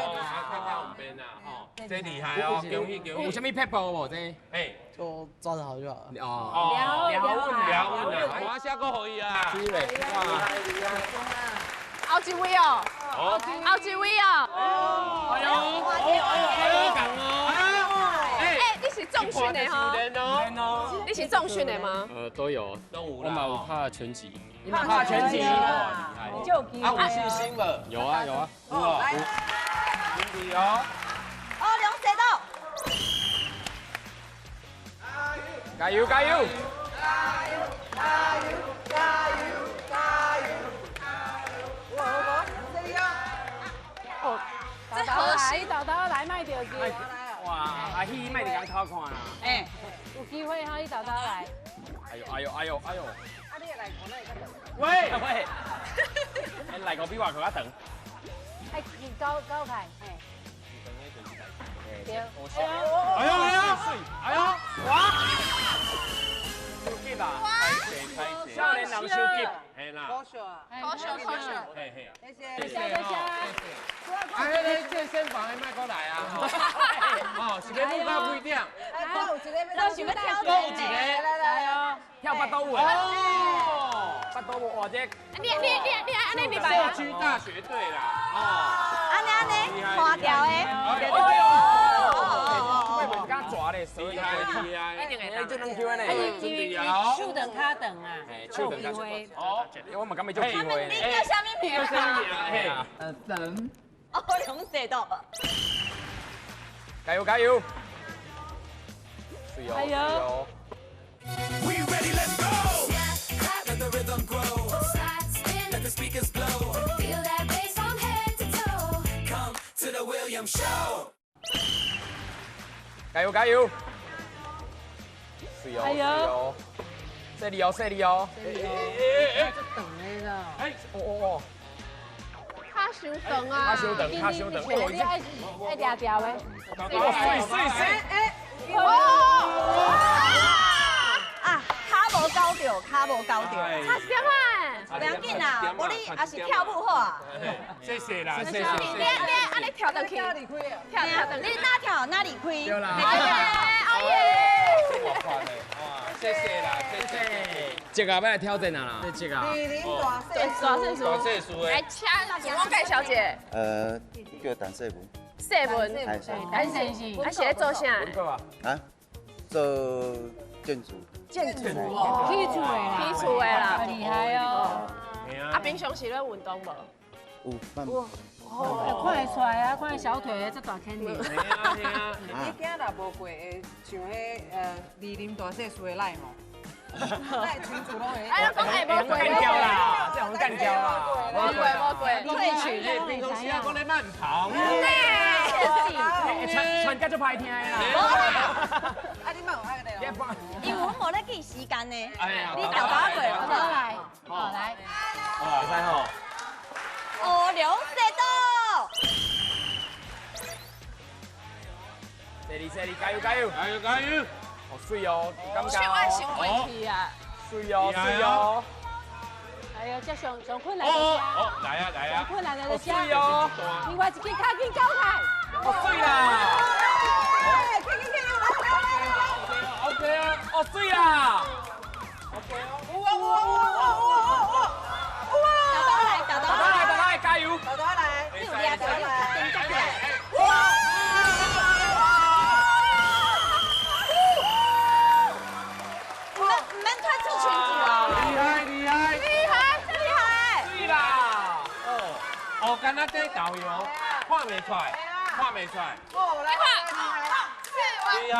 看我边啊，吼，这厉害哦，恭喜！有什么 pebble 无这？哎，就抓得好就好。哦，聊问我写个可以啊。后一位哦。后一位哦。哎呦，讲哦。哎，你是重训的哈？你是重训的吗？都有。我嘛有怕拳击。你怕拳击？你就有机会。有信心了？有啊。来，兄弟哦。乌龙蛇豆。加油！哦，豆豆来卖掉机。哇，阿希卖你敢偷看啦？哎，有机会哈，你豆豆来。哎呦！啊，你来我那个。喂，来个比我更较长。哎，你高开，哎。对。哎呦！哇！手机啦！少年人手机，嘿啦。高手啊！嘿。谢谢。啊，迄个健身房的卖过来啊！哦，是要舞到几点？还有一个都想要挑都有战一个。来跳八刀舞哦，八刀舞哇这。你安尼明白吗？社区大学队啦，安尼，花掉的。我们刚抓嘞，厉害！一定会就能救呢。准备啊！手等卡等啊，手等卡等。哦，我们刚没做机会。你叫啥物名？嘿，等。乌龙蛇豆。加油加油！加油！ We ready, let's go! Let the rhythm grow. Slide, spin, let the speakers blow. Feel that bass from head to toe. Come to the William Show. 加油加油！加油！这里哦，这里哦。哎，哦。他伤长啊！他伤长。哦，你爱调调的。啊，骹无交着，骹无交着。他什么？不要紧啦，无你也是跳舞好啊。谢谢啦，你安尼跳上去，跳，你哪跳哪离开。对啦。哎耶！我看的，哇，谢谢啦，谢谢。这个要来挑战啊啦，这个。大岁数，大岁数的。来，请汪盖小姐。叫陈世文。世文，单身是，啊是咧做啥？啊，做建筑。建筑哦，起厝的啦，厉害哦。啊，平常时咧运动无？有，慢。哦，看得出来啊，看小腿这大肯定。你囝若无过，会像迄二林大细数的赖吼。赖群主拢会。哎，讲哎，无过干掉啦，这种干掉啦。无过，退群。平常时啊，讲咧慢跑。传家就歹听啦。啊，你莫有爱个哦。因为我无咧记时间呢。哎呀，你搞到过，好来，好来。好，来吼。乌龙蛇刀。这里，加油加油！加油加油！好水哦，感觉哦。是啊。水哦。哎呦，这上困难哦，来啊来啊！上困难的就水哦。另外一支卡紧交台。好水啦！ OK 啊，哦水啦！ 豆来，加油！豆豆来，你有厉害，唔免退出群组哦。厉害！厉害！对啦！哦，敢若在导游，看袂出来，看袂出来。你看，厉害！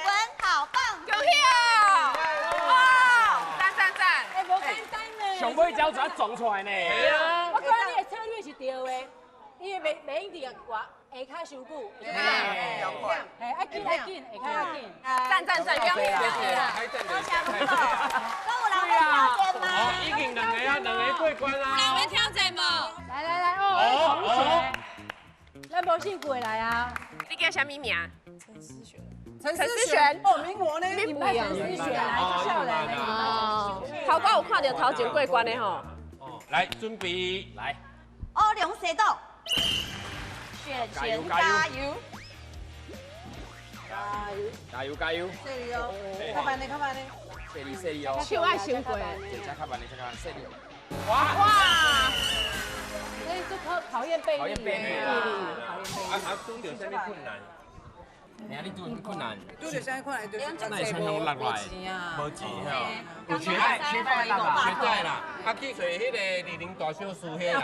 文好棒，恭喜哦！哇，赞！哎，无简单呢。上尾只要撞出来呢。系啊。我讲你的策略是对的，因为袂一定我下骹伤久。哎，爱紧，下骹紧。赞，恭喜啦！多谢不错。跟有人要挑战吗？哦，已经两个过关啦。有要挑战无？来哦，咱无姓过来啊。你叫啥物名？陈思璇，哦，名模呢？你唔係陳思璇啊，少年的。哦，頭我有看到頭前過關的吼。來，準備來。烏龍蛇刀，雪泉加油！加油！這裡哦，較慢呢。這裡哦。手愛傷過。再較慢，這裡。哇！所以就考驗臂力。拄到什麼困難？你看你拄困難。拄着啥困難？就是那穿用落來。無錢吼，有學貸啦，啊去找迄個二零大小事迄啦。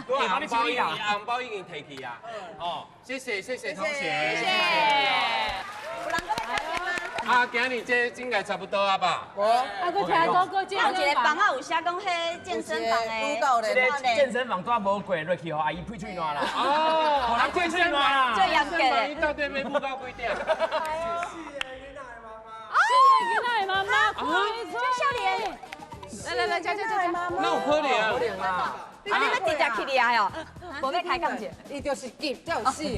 紅包已經提起啊。哦，謝謝同學。謝謝。有人要挑戰嗎？啊，今日這應該差不多啊吧？啊，佮聽到個健有一身房個房啊，有寫講迄健身房的，這個健身房都無過，落去互阿姨配嘴暖啦。哦，人配嘴暖啦。最嚴格的。你到底要補到幾點？囡仔的媽媽，這少年。來，叫。那有可能啊。啊，你要直接去掠哦，無要開講者。伊就是急，才有死的。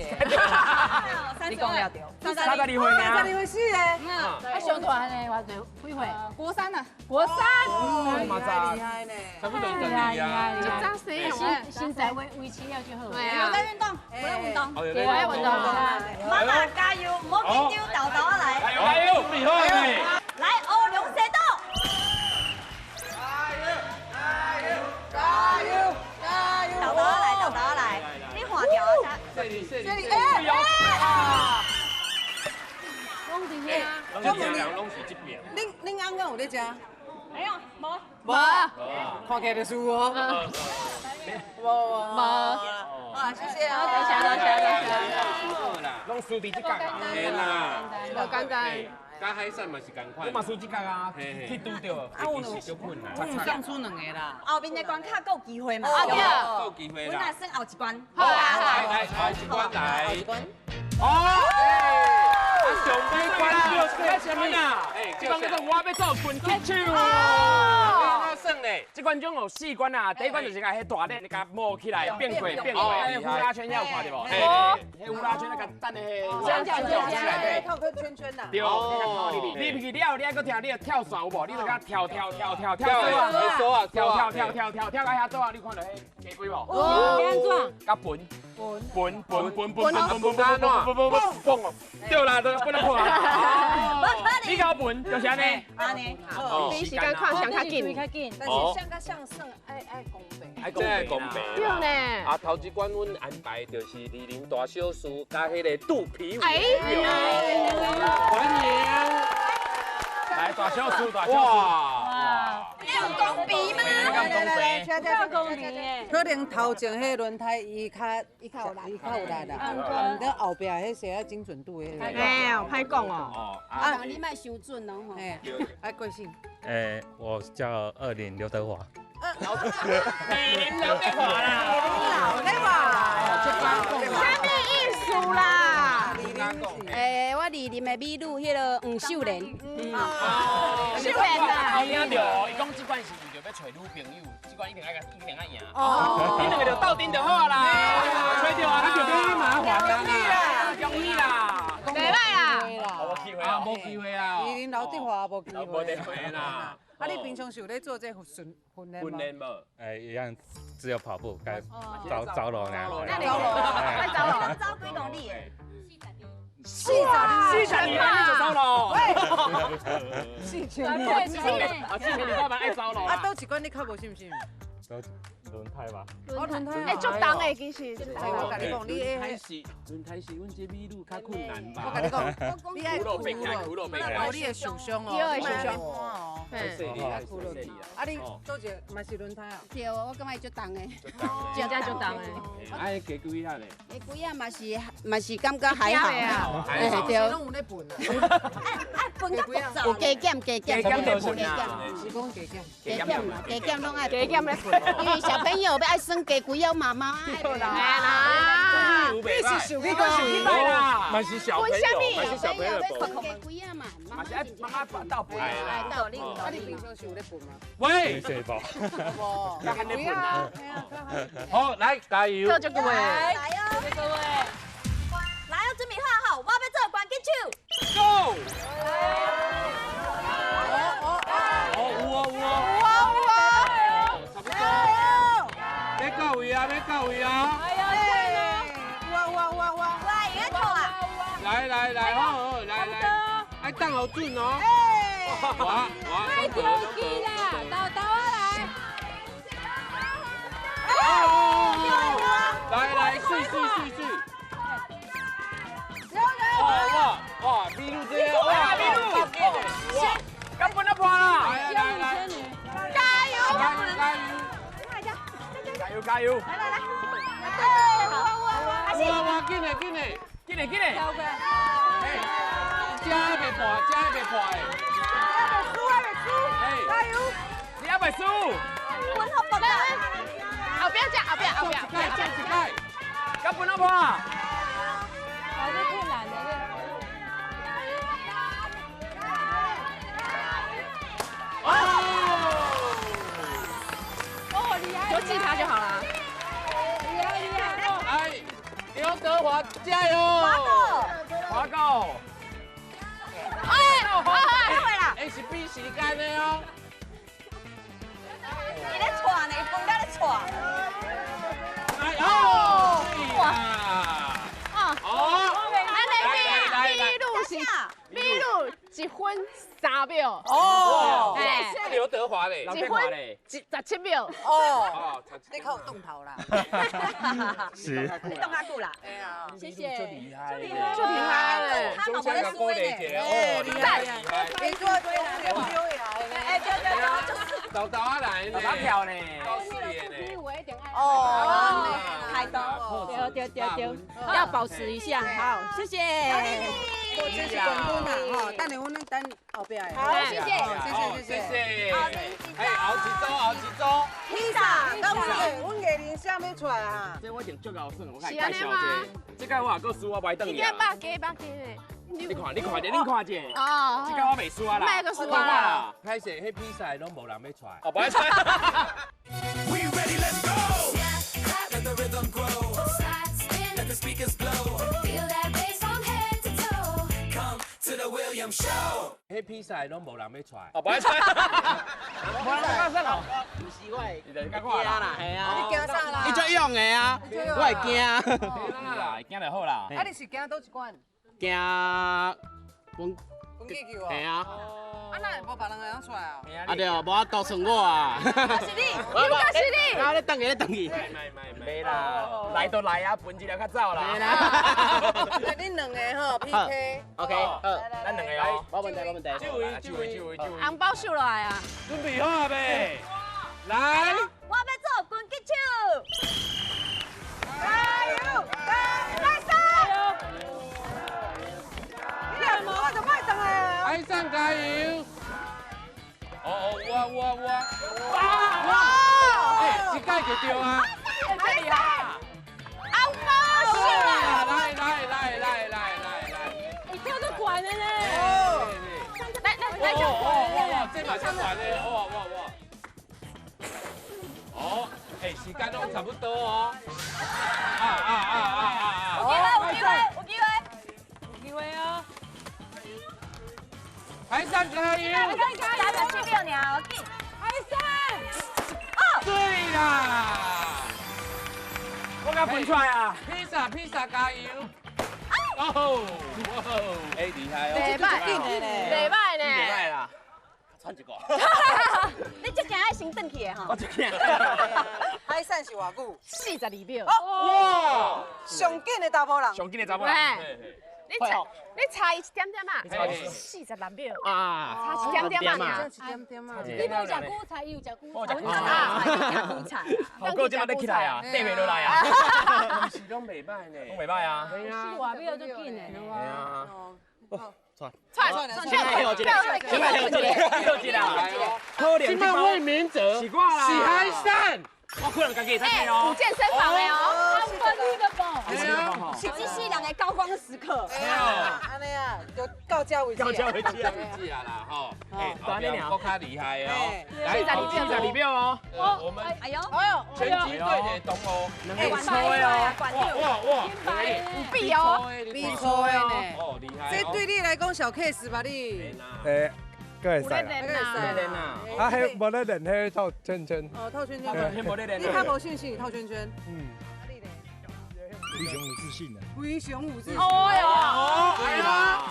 你講了對。32歲呢32歲死的。啊，上大呢，我就幾歲？國三啊。國三。厲害呢。差不多12啊。身材維持了就好。有在運動，有在運動。有在運動。媽媽加油，唔好緊張，豆豆來。加油！厲害！來，烏龍蛇刀。豆豆來，你換掉啊！這裡，攏佇遐。攏是這邊。恁翁敢有咧食？沒有，無。無。看起來就輸哦。無。啊，谢谢啊，多谢。好啦，拢输伫这角啊，嘿啦，无简单。甲海参嘛是共款。我嘛输这角啊，去拄着，其实就困难。上出两个啦。后面的关卡还有机会嘛？还有机会啦。我那算后一关。好，来，后一关来。哦，上尾关叫什么啊？这关叫我要做拳击手。那算嘞。这关种有4关啊，第一关就是甲迄大链，你甲摸起来变轨，迄呼啦圈要看到无？迄呼啦圈那个等的这样起来对。套个圈圈呐。对，你去了，你还搁听你跳绳有无？你就甲跳，跳到遐走啊，你看到迄鸡龟无？安怎？甲蹦，对啦，不能破啊！你搞蹦就是安尼，比时间看上较紧，但是像个相声爱公平，真爱公平。对呢。啊，头一关阮安排就是李林大小事加迄个肚皮舞。欢迎。来大小事，哇！有公平吗？来，这公平耶。可能头前迄轮胎伊较有力啦，唔得后壁迄些要精准度的。哎呀，歹讲哦。啊，你莫伤准哦吼。哎，爱贵姓？我叫二林刘德华。李林刘德华啦。刘德华，什么意思啦？我李林的美女迄个黄秀莲。秀莲啊。我听到，伊讲这关是为着要找女朋友，这关一定爱赢。你两个就斗阵就好啦。找到啊，就别麻烦啦，容易啦。袂歹啦。无机会啊，无机会啊。李林刘德华无机无机会啦。啊，你平常是有咧做这训练吗？一样，只有跑步，该走路那。那你走路，走几公里？ 40年你就走路，四千年，啊，4年你慢慢爱走路。啊，倒一关你较无信心？轮胎吧。轮胎。哎，足重的其实。我甲你讲，你轮胎是阮这美女较困难吧？我甲你讲，你爱哭咯，你会受伤哦，你会受伤哦。爱哭落去。啊，你做一个嘛是轮胎啊？对，我感觉足重的，真正足重的。哎，加几下咧？加几啊嘛是感觉还好。对，拢有咧分啊。分较复杂。有加减，是讲加减拢爱加减咧分。因为小朋友要爱生加几啊，妈妈爱分啦。你是属于个属于啦，嘛是小朋友，嘛是小朋友分。加几啊嘛，嘛是爱妈妈倒分。倒你。啊，你平常是有咧分吗？喂，谢谢宝。要喊你分啊！好，来加油！做这个位，来哦，这个位，来哦，准备好，我要做关键手。 Go！ 要到位啊！要到位啊！来，好，来，爱等好准哦！太丢机啦，豆啊来！来，水！哇，秘鲁这样，哇，秘鲁，根本都破了！来，加油！哇，紧嘞！加袂破诶！你还袂输？后边，一盖，根本都破！这困难的哦，厉害！就记他就好了。厉害！哎，刘德华加油！滑够！是比时间的哦。你咧喘呢？风在咧喘。秘鲁1分3秒。刘德华嘞，1分17秒。你靠动头啦。是。你动较久啦。谢谢。就厉害，他嘛无咧输诶。厉害！别说丢呀。对，就是。豆啊来呢，豆跳呢，高视野呢。你我一定爱。哦，开动。对，要保持一下。好，谢谢。我这是冠军啦，吼，等下我们等后边的。好，谢谢，谢谢。哎，后一组。披萨，刚阮艺人啥要出来啊？这我一定足够算，我开介绍者。这个我也够输，我袂等伊啊。百个。你看者，恁看者。哦。这个我袂输啊啦。卖个输啊啦。歹势，迄比赛拢无人要出来。哦，不爱出。We ready, let's go. Let the rhythm grow. Slide, spin, let the speakers blow. Feel that bass from head to toe. Come to the William Show. 迄比赛拢无人要出来。哦，不爱出。无人要出咯。唔是我会，你就惊啦，系啊。你惊啥啦？你最勇的啊，我会惊。啦，惊就好啦。啊，你是惊倒一关？惊滚气球啊？系啊。啊，那无别人会当出来啊？啊对，无法度算我啊。是你，又是你。啊，你等去，你等去。没啦，来都来啊，分一了较走啦。那恁两个吼 PK。OK，咱两个哦，冇问题，冇问题。就位。红包收来啊！准备好未？来，我要做滚击手。加油！来上！你无我就卖等下。海上加油！哇！哎，一届就对啊！这里啊！红包收来！来！你跳得管的嘞！来，哇，这嘛是管的，哇！哦，哎，时间拢差不多哦。有机会哦！海上加油！37秒尔，我记。海山！对啦！我甲分出来啊！披萨加油！哦，哎，厉害哦！礼拜呢？啦，穿一个。你这件爱先转去的吼。我这件。海产是偌久？42秒。哇！上紧的查甫人。上紧的查某人。你差一点点嘛，46秒啊，差一点点嘛，你无食韭菜，伊有食韭菜，韭菜。好过今仔日起来啊，缀袂落来啊。是拢袂歹呢，拢袂歹啊。42秒就紧的。系啊。今晚魏明哲是海产，我可能家己会睇哦。有健身房的哦，unbelievable。是这世人的高光时刻。安尼啊，就到这为止。到这为止啦，吼。哎，后边我较厉害哦。来，42秒哦。我们哎呦，拳击队的同学，很粗的哦。哇，有比哦，比粗的呢。哦，厉害。这对你来讲小 case 吧你？诶，个会使啦。练啊。啊，迄无咧练，迄套圈圈。哦，套圈圈。你较无信心，套圈圈。非常有自信的。非常有自信。哦哟，哎呀，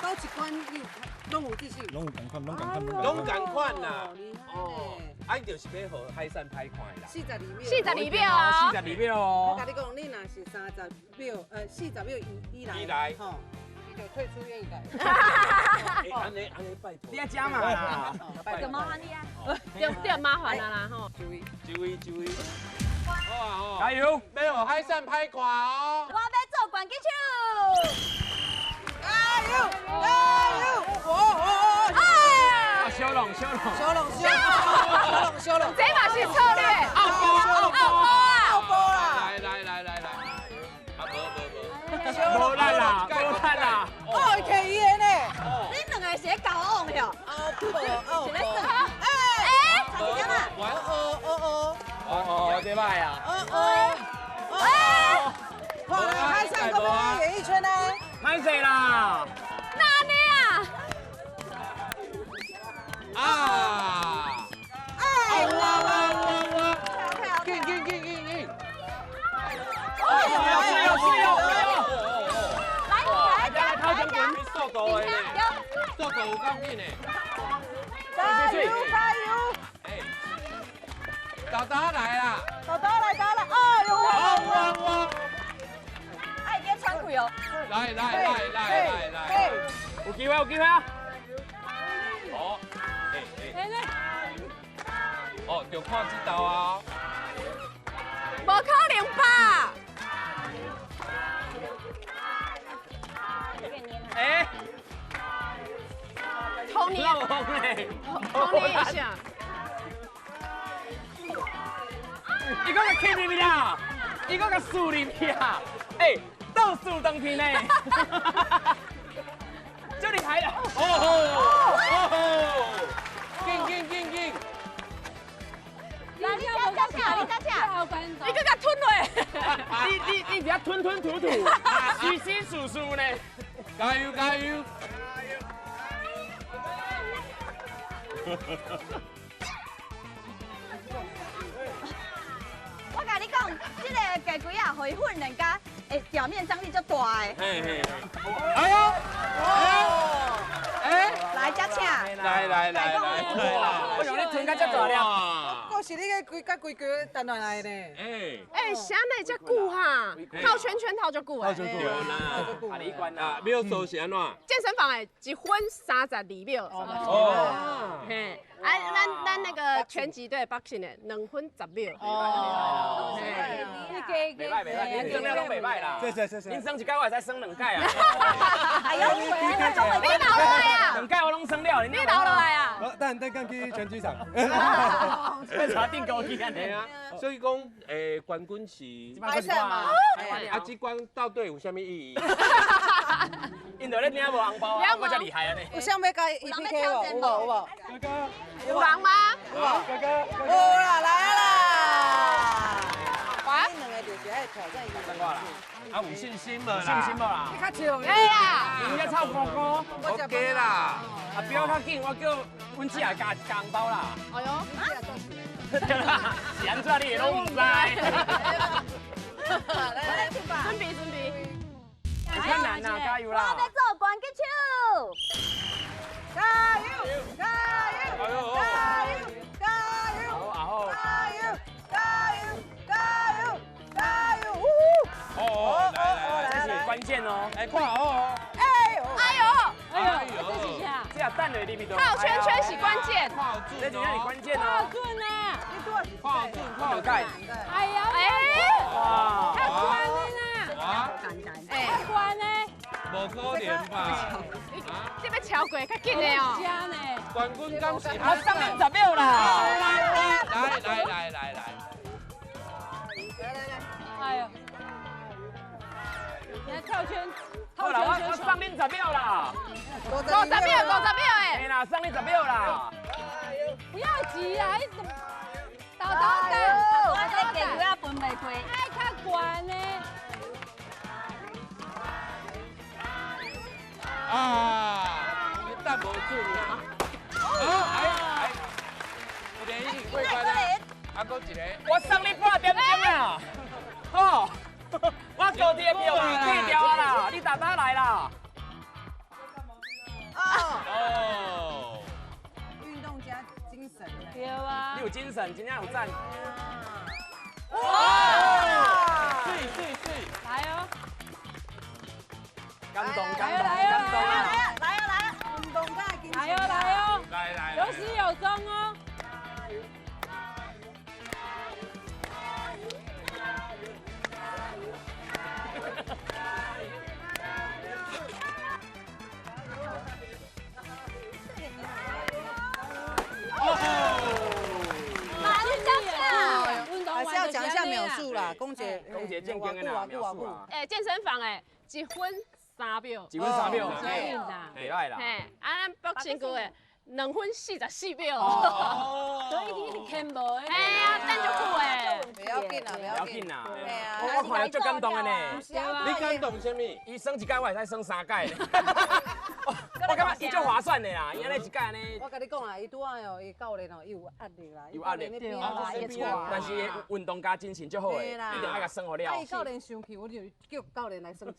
都一关你拢有自信。拢有共款，拢共款啦。哦，啊，伊就是要互海产歹看啦。 42秒啊！42秒哦！我甲你讲，你若是30秒，40秒以来，吼，你就退出演艺界。安尼拜托。你要加嘛啦！就麻烦你啊！对，麻烦啦吼。注意。加油！要互海产歹看哦。我要做冠军手！加油！小龙，这嘛是策略。奥波啊！来。无烂啦！哦，可以的呢。你两个是搞昂的哦。是咧算。差一点嘛。这摆啊！哇，海产可不可以演艺圈呢？歹势啦！哪里啊？紧！来，靠前滚！速度的呢，速度有够紧的。加油！哎，豆来啦！豆来！哎呦！哇！哎，别穿裤哦！来！有机會啊！哦，就看這道啊！可能吧？哎，童年，老红嘞，童年一下。伊个去入去啦，伊个个输入去啊，哎，倒数当天呢，就厉害了，哦，劲，你个吞落，你只要吞吐吐，虚心数数呢，加油！我甲你讲，这个鸡龟啊，回混人家，诶，表面张力就大诶。哎呦，来加请。来，我想你吞甲遮大了。我是你个规矩等落来呢。哎，啥来遮久哈？套圈套就久诶。对啦，你关啦，秒数是安怎？健身房诶，1分32秒。哦，嘿。咱那个拳击队 boxing 的2分10秒。哦，袂歹，恁生了拢袂歹啦。恁生一届我会使生2届啊。哎呦，你老落来啊？2届我拢生了，你老落来啊？等刚去拳击场。查定高去安尼啊。所以讲，冠军是白色嘛。这关到底有啥物意义？因着咧领无红包啊，我才厉害安尼。有啥要甲伊 PK 无？有无？有人吗？有啦，来啦！你两个就是爱挑战伊。啊，有信心无啦？你较笑。哎呀，人家臭哥哥，我加啦。啊，不要较紧，我叫阮姊也加红包啦。哎呦，对啦，是安怎你拢唔知？来，准备。很难呐，加油啦！我在做关节手。加油！哦，来，这是关键哦。哎，看哦。哎呦！这几下？这下蛋的里面都。套圈是关键。这几下你关键哦。好准啊！靠盖。哎呀！哇！太关了啦！太关呢？无可能吧？这要超过较紧的哦。加呢？冠军敢是我3分10秒啦！来。哎呦！你看套圈我3分10秒啦！50秒哎！哎啦，3分10秒啦！不要急啊，一直倒等。我这鸡龟啊分袂开。爱较悬呢。你等无准啦！有点已经过关啦，还佫一个。我送你半点钟啊！好，我高铁票退掉啊啦，你大打来啦！哦。运动加精神。对啊。你有精神，今天有赞。哇！水！来哦！感动啊！来，运动加精神。来哦！来，有始有终哦。还是要讲一下秒数啦，公姐健健的啦，秒数啦。哎，健身房哎，1分3秒。1分3秒，袂歹啦。嘿，咱boxing局的2分44秒。所以你欠无的。哎呀，等就久诶。不要紧啦。我看了足感动的呢。你感动什么？伊升1届，我会使升3届。我感觉伊足划算的啦，伊安尼1届安尼。我跟你讲啦，伊拄仔哦，伊教练哦，伊有压力啦，有压力，但是运动加精神足好的，一定爱甲生活了。伊教练生气，我就叫教练来生气。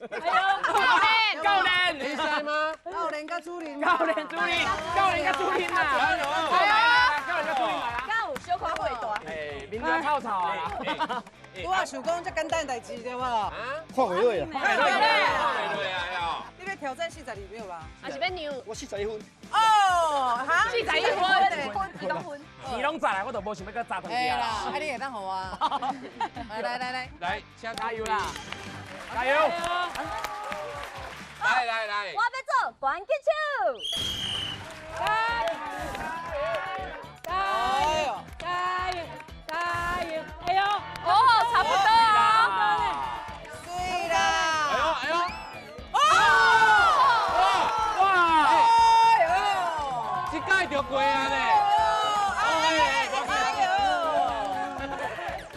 教练，你知吗？教练甲主任，教练甲主任啊！哎呀，教练甲主任来啊！敢有小可会大？哎，面条臭啊！拄仔想讲这简单代志对无？看袂落呀，你要挑战42秒啦，还是要牛？我41分。哦，哈41分，2公分。钱拢砸来，我都无想要搁砸糖哎啦，去啦。啊你会当好啊？来，来，加油啦！加油！来，我要做关节手。加油！哎呦，哦，差不多啊。对啦。哎呦，哇！这届就过啊咧。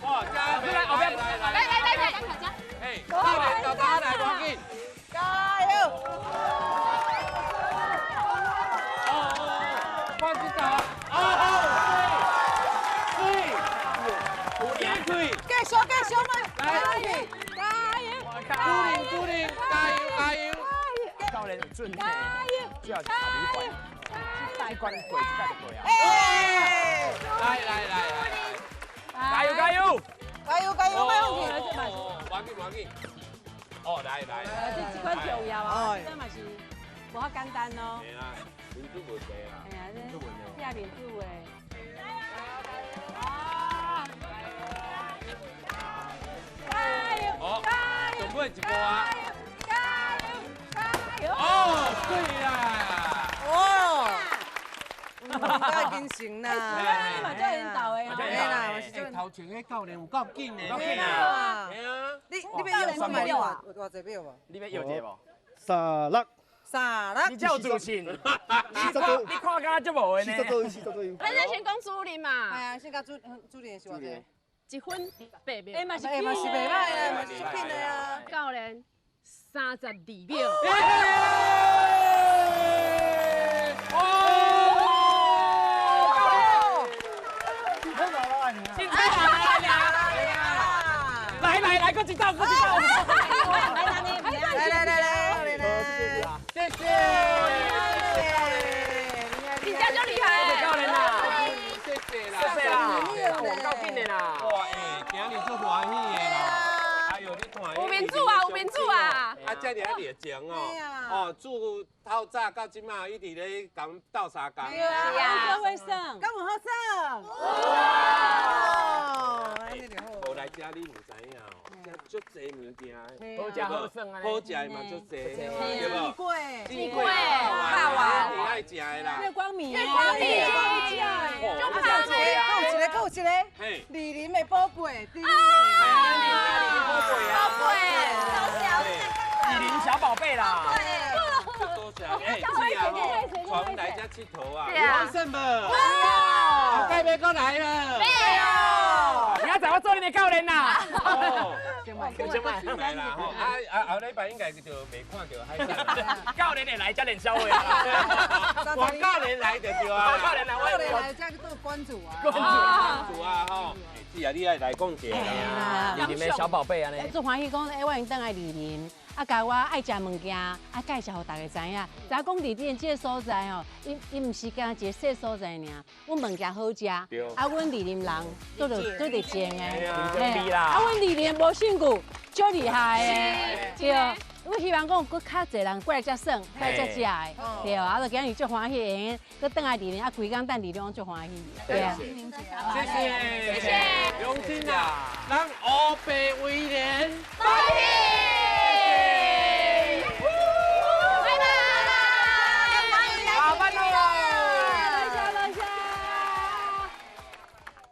哇，加油！来，后边来，嘿，到来，赶紧。加油！放这走。继续嘛！来，鼓励，加油！教练有准备，只要查旅馆，这关过，这届就过啊！来，加油！没问题。要紧。哦，来。这款重要啊，这嘛是无遐简单咯。系啦，民主问题啦。哎呀，这下面主诶。哦，总不会一波啊！加油！哦，对啦！哇，已经成啦。你嘛做引导诶，头前迄教练有够紧的，够紧啊！系啊！你要用3秒啊？偌济秒无？你要摇一个无？沙拉，你才有自信。你看敢足无的呢？咱先讲主任嘛。哎呀，先甲主任是偌济？1分8秒。哎嘛是袂歹啦，嘛是足紧的啊。教练32秒。来，搁一道。来，谢谢。你家就厉害。教练啦，谢谢啦，够紧的啦。哇，今日足欢喜的啦！哎呦，你看，有民主啊！啊，遮尔热情哦，煮透早到即马一直咧讲斗相共。对啊，会省，敢有好省？无来遮你唔知影哦，遮足济物件，好食好耍啊！好食嘛足济，对无？鸡粿、霸王，你爱食的啦。月光米，就怕呢。有一个，嘿，李林的宝贝，第一名。李林小宝贝啦。多谢，哎，是啊吼，传来遮佚佗啊，完胜无？后盖要过来了。明仔载我做你的教练啦。先来啦吼，后礼拜应该就未看到海产。教练会来才练小会啊。我教练来就对啊。教练来，我来这做关主啊。关主啊吼，是啊，你爱来讲一下啦。李林的小宝贝啊呢。最欢喜讲，我愿等来李林。啊，甲我爱食物件，啊介绍互大家知影。咱讲李林这个所在吼，伊毋是干一个小所在尔，阮物件好食，啊，阮李林人做着正诶，啊，阮李林无辛苦，足厉害诶，对。我希望讲，佫较侪人过来遮耍，过来遮食诶，对啊，就今日足欢喜，佫等来李林，啊，规工等李林足欢喜，对啊。谢谢，用心啊，咱乌白威廉。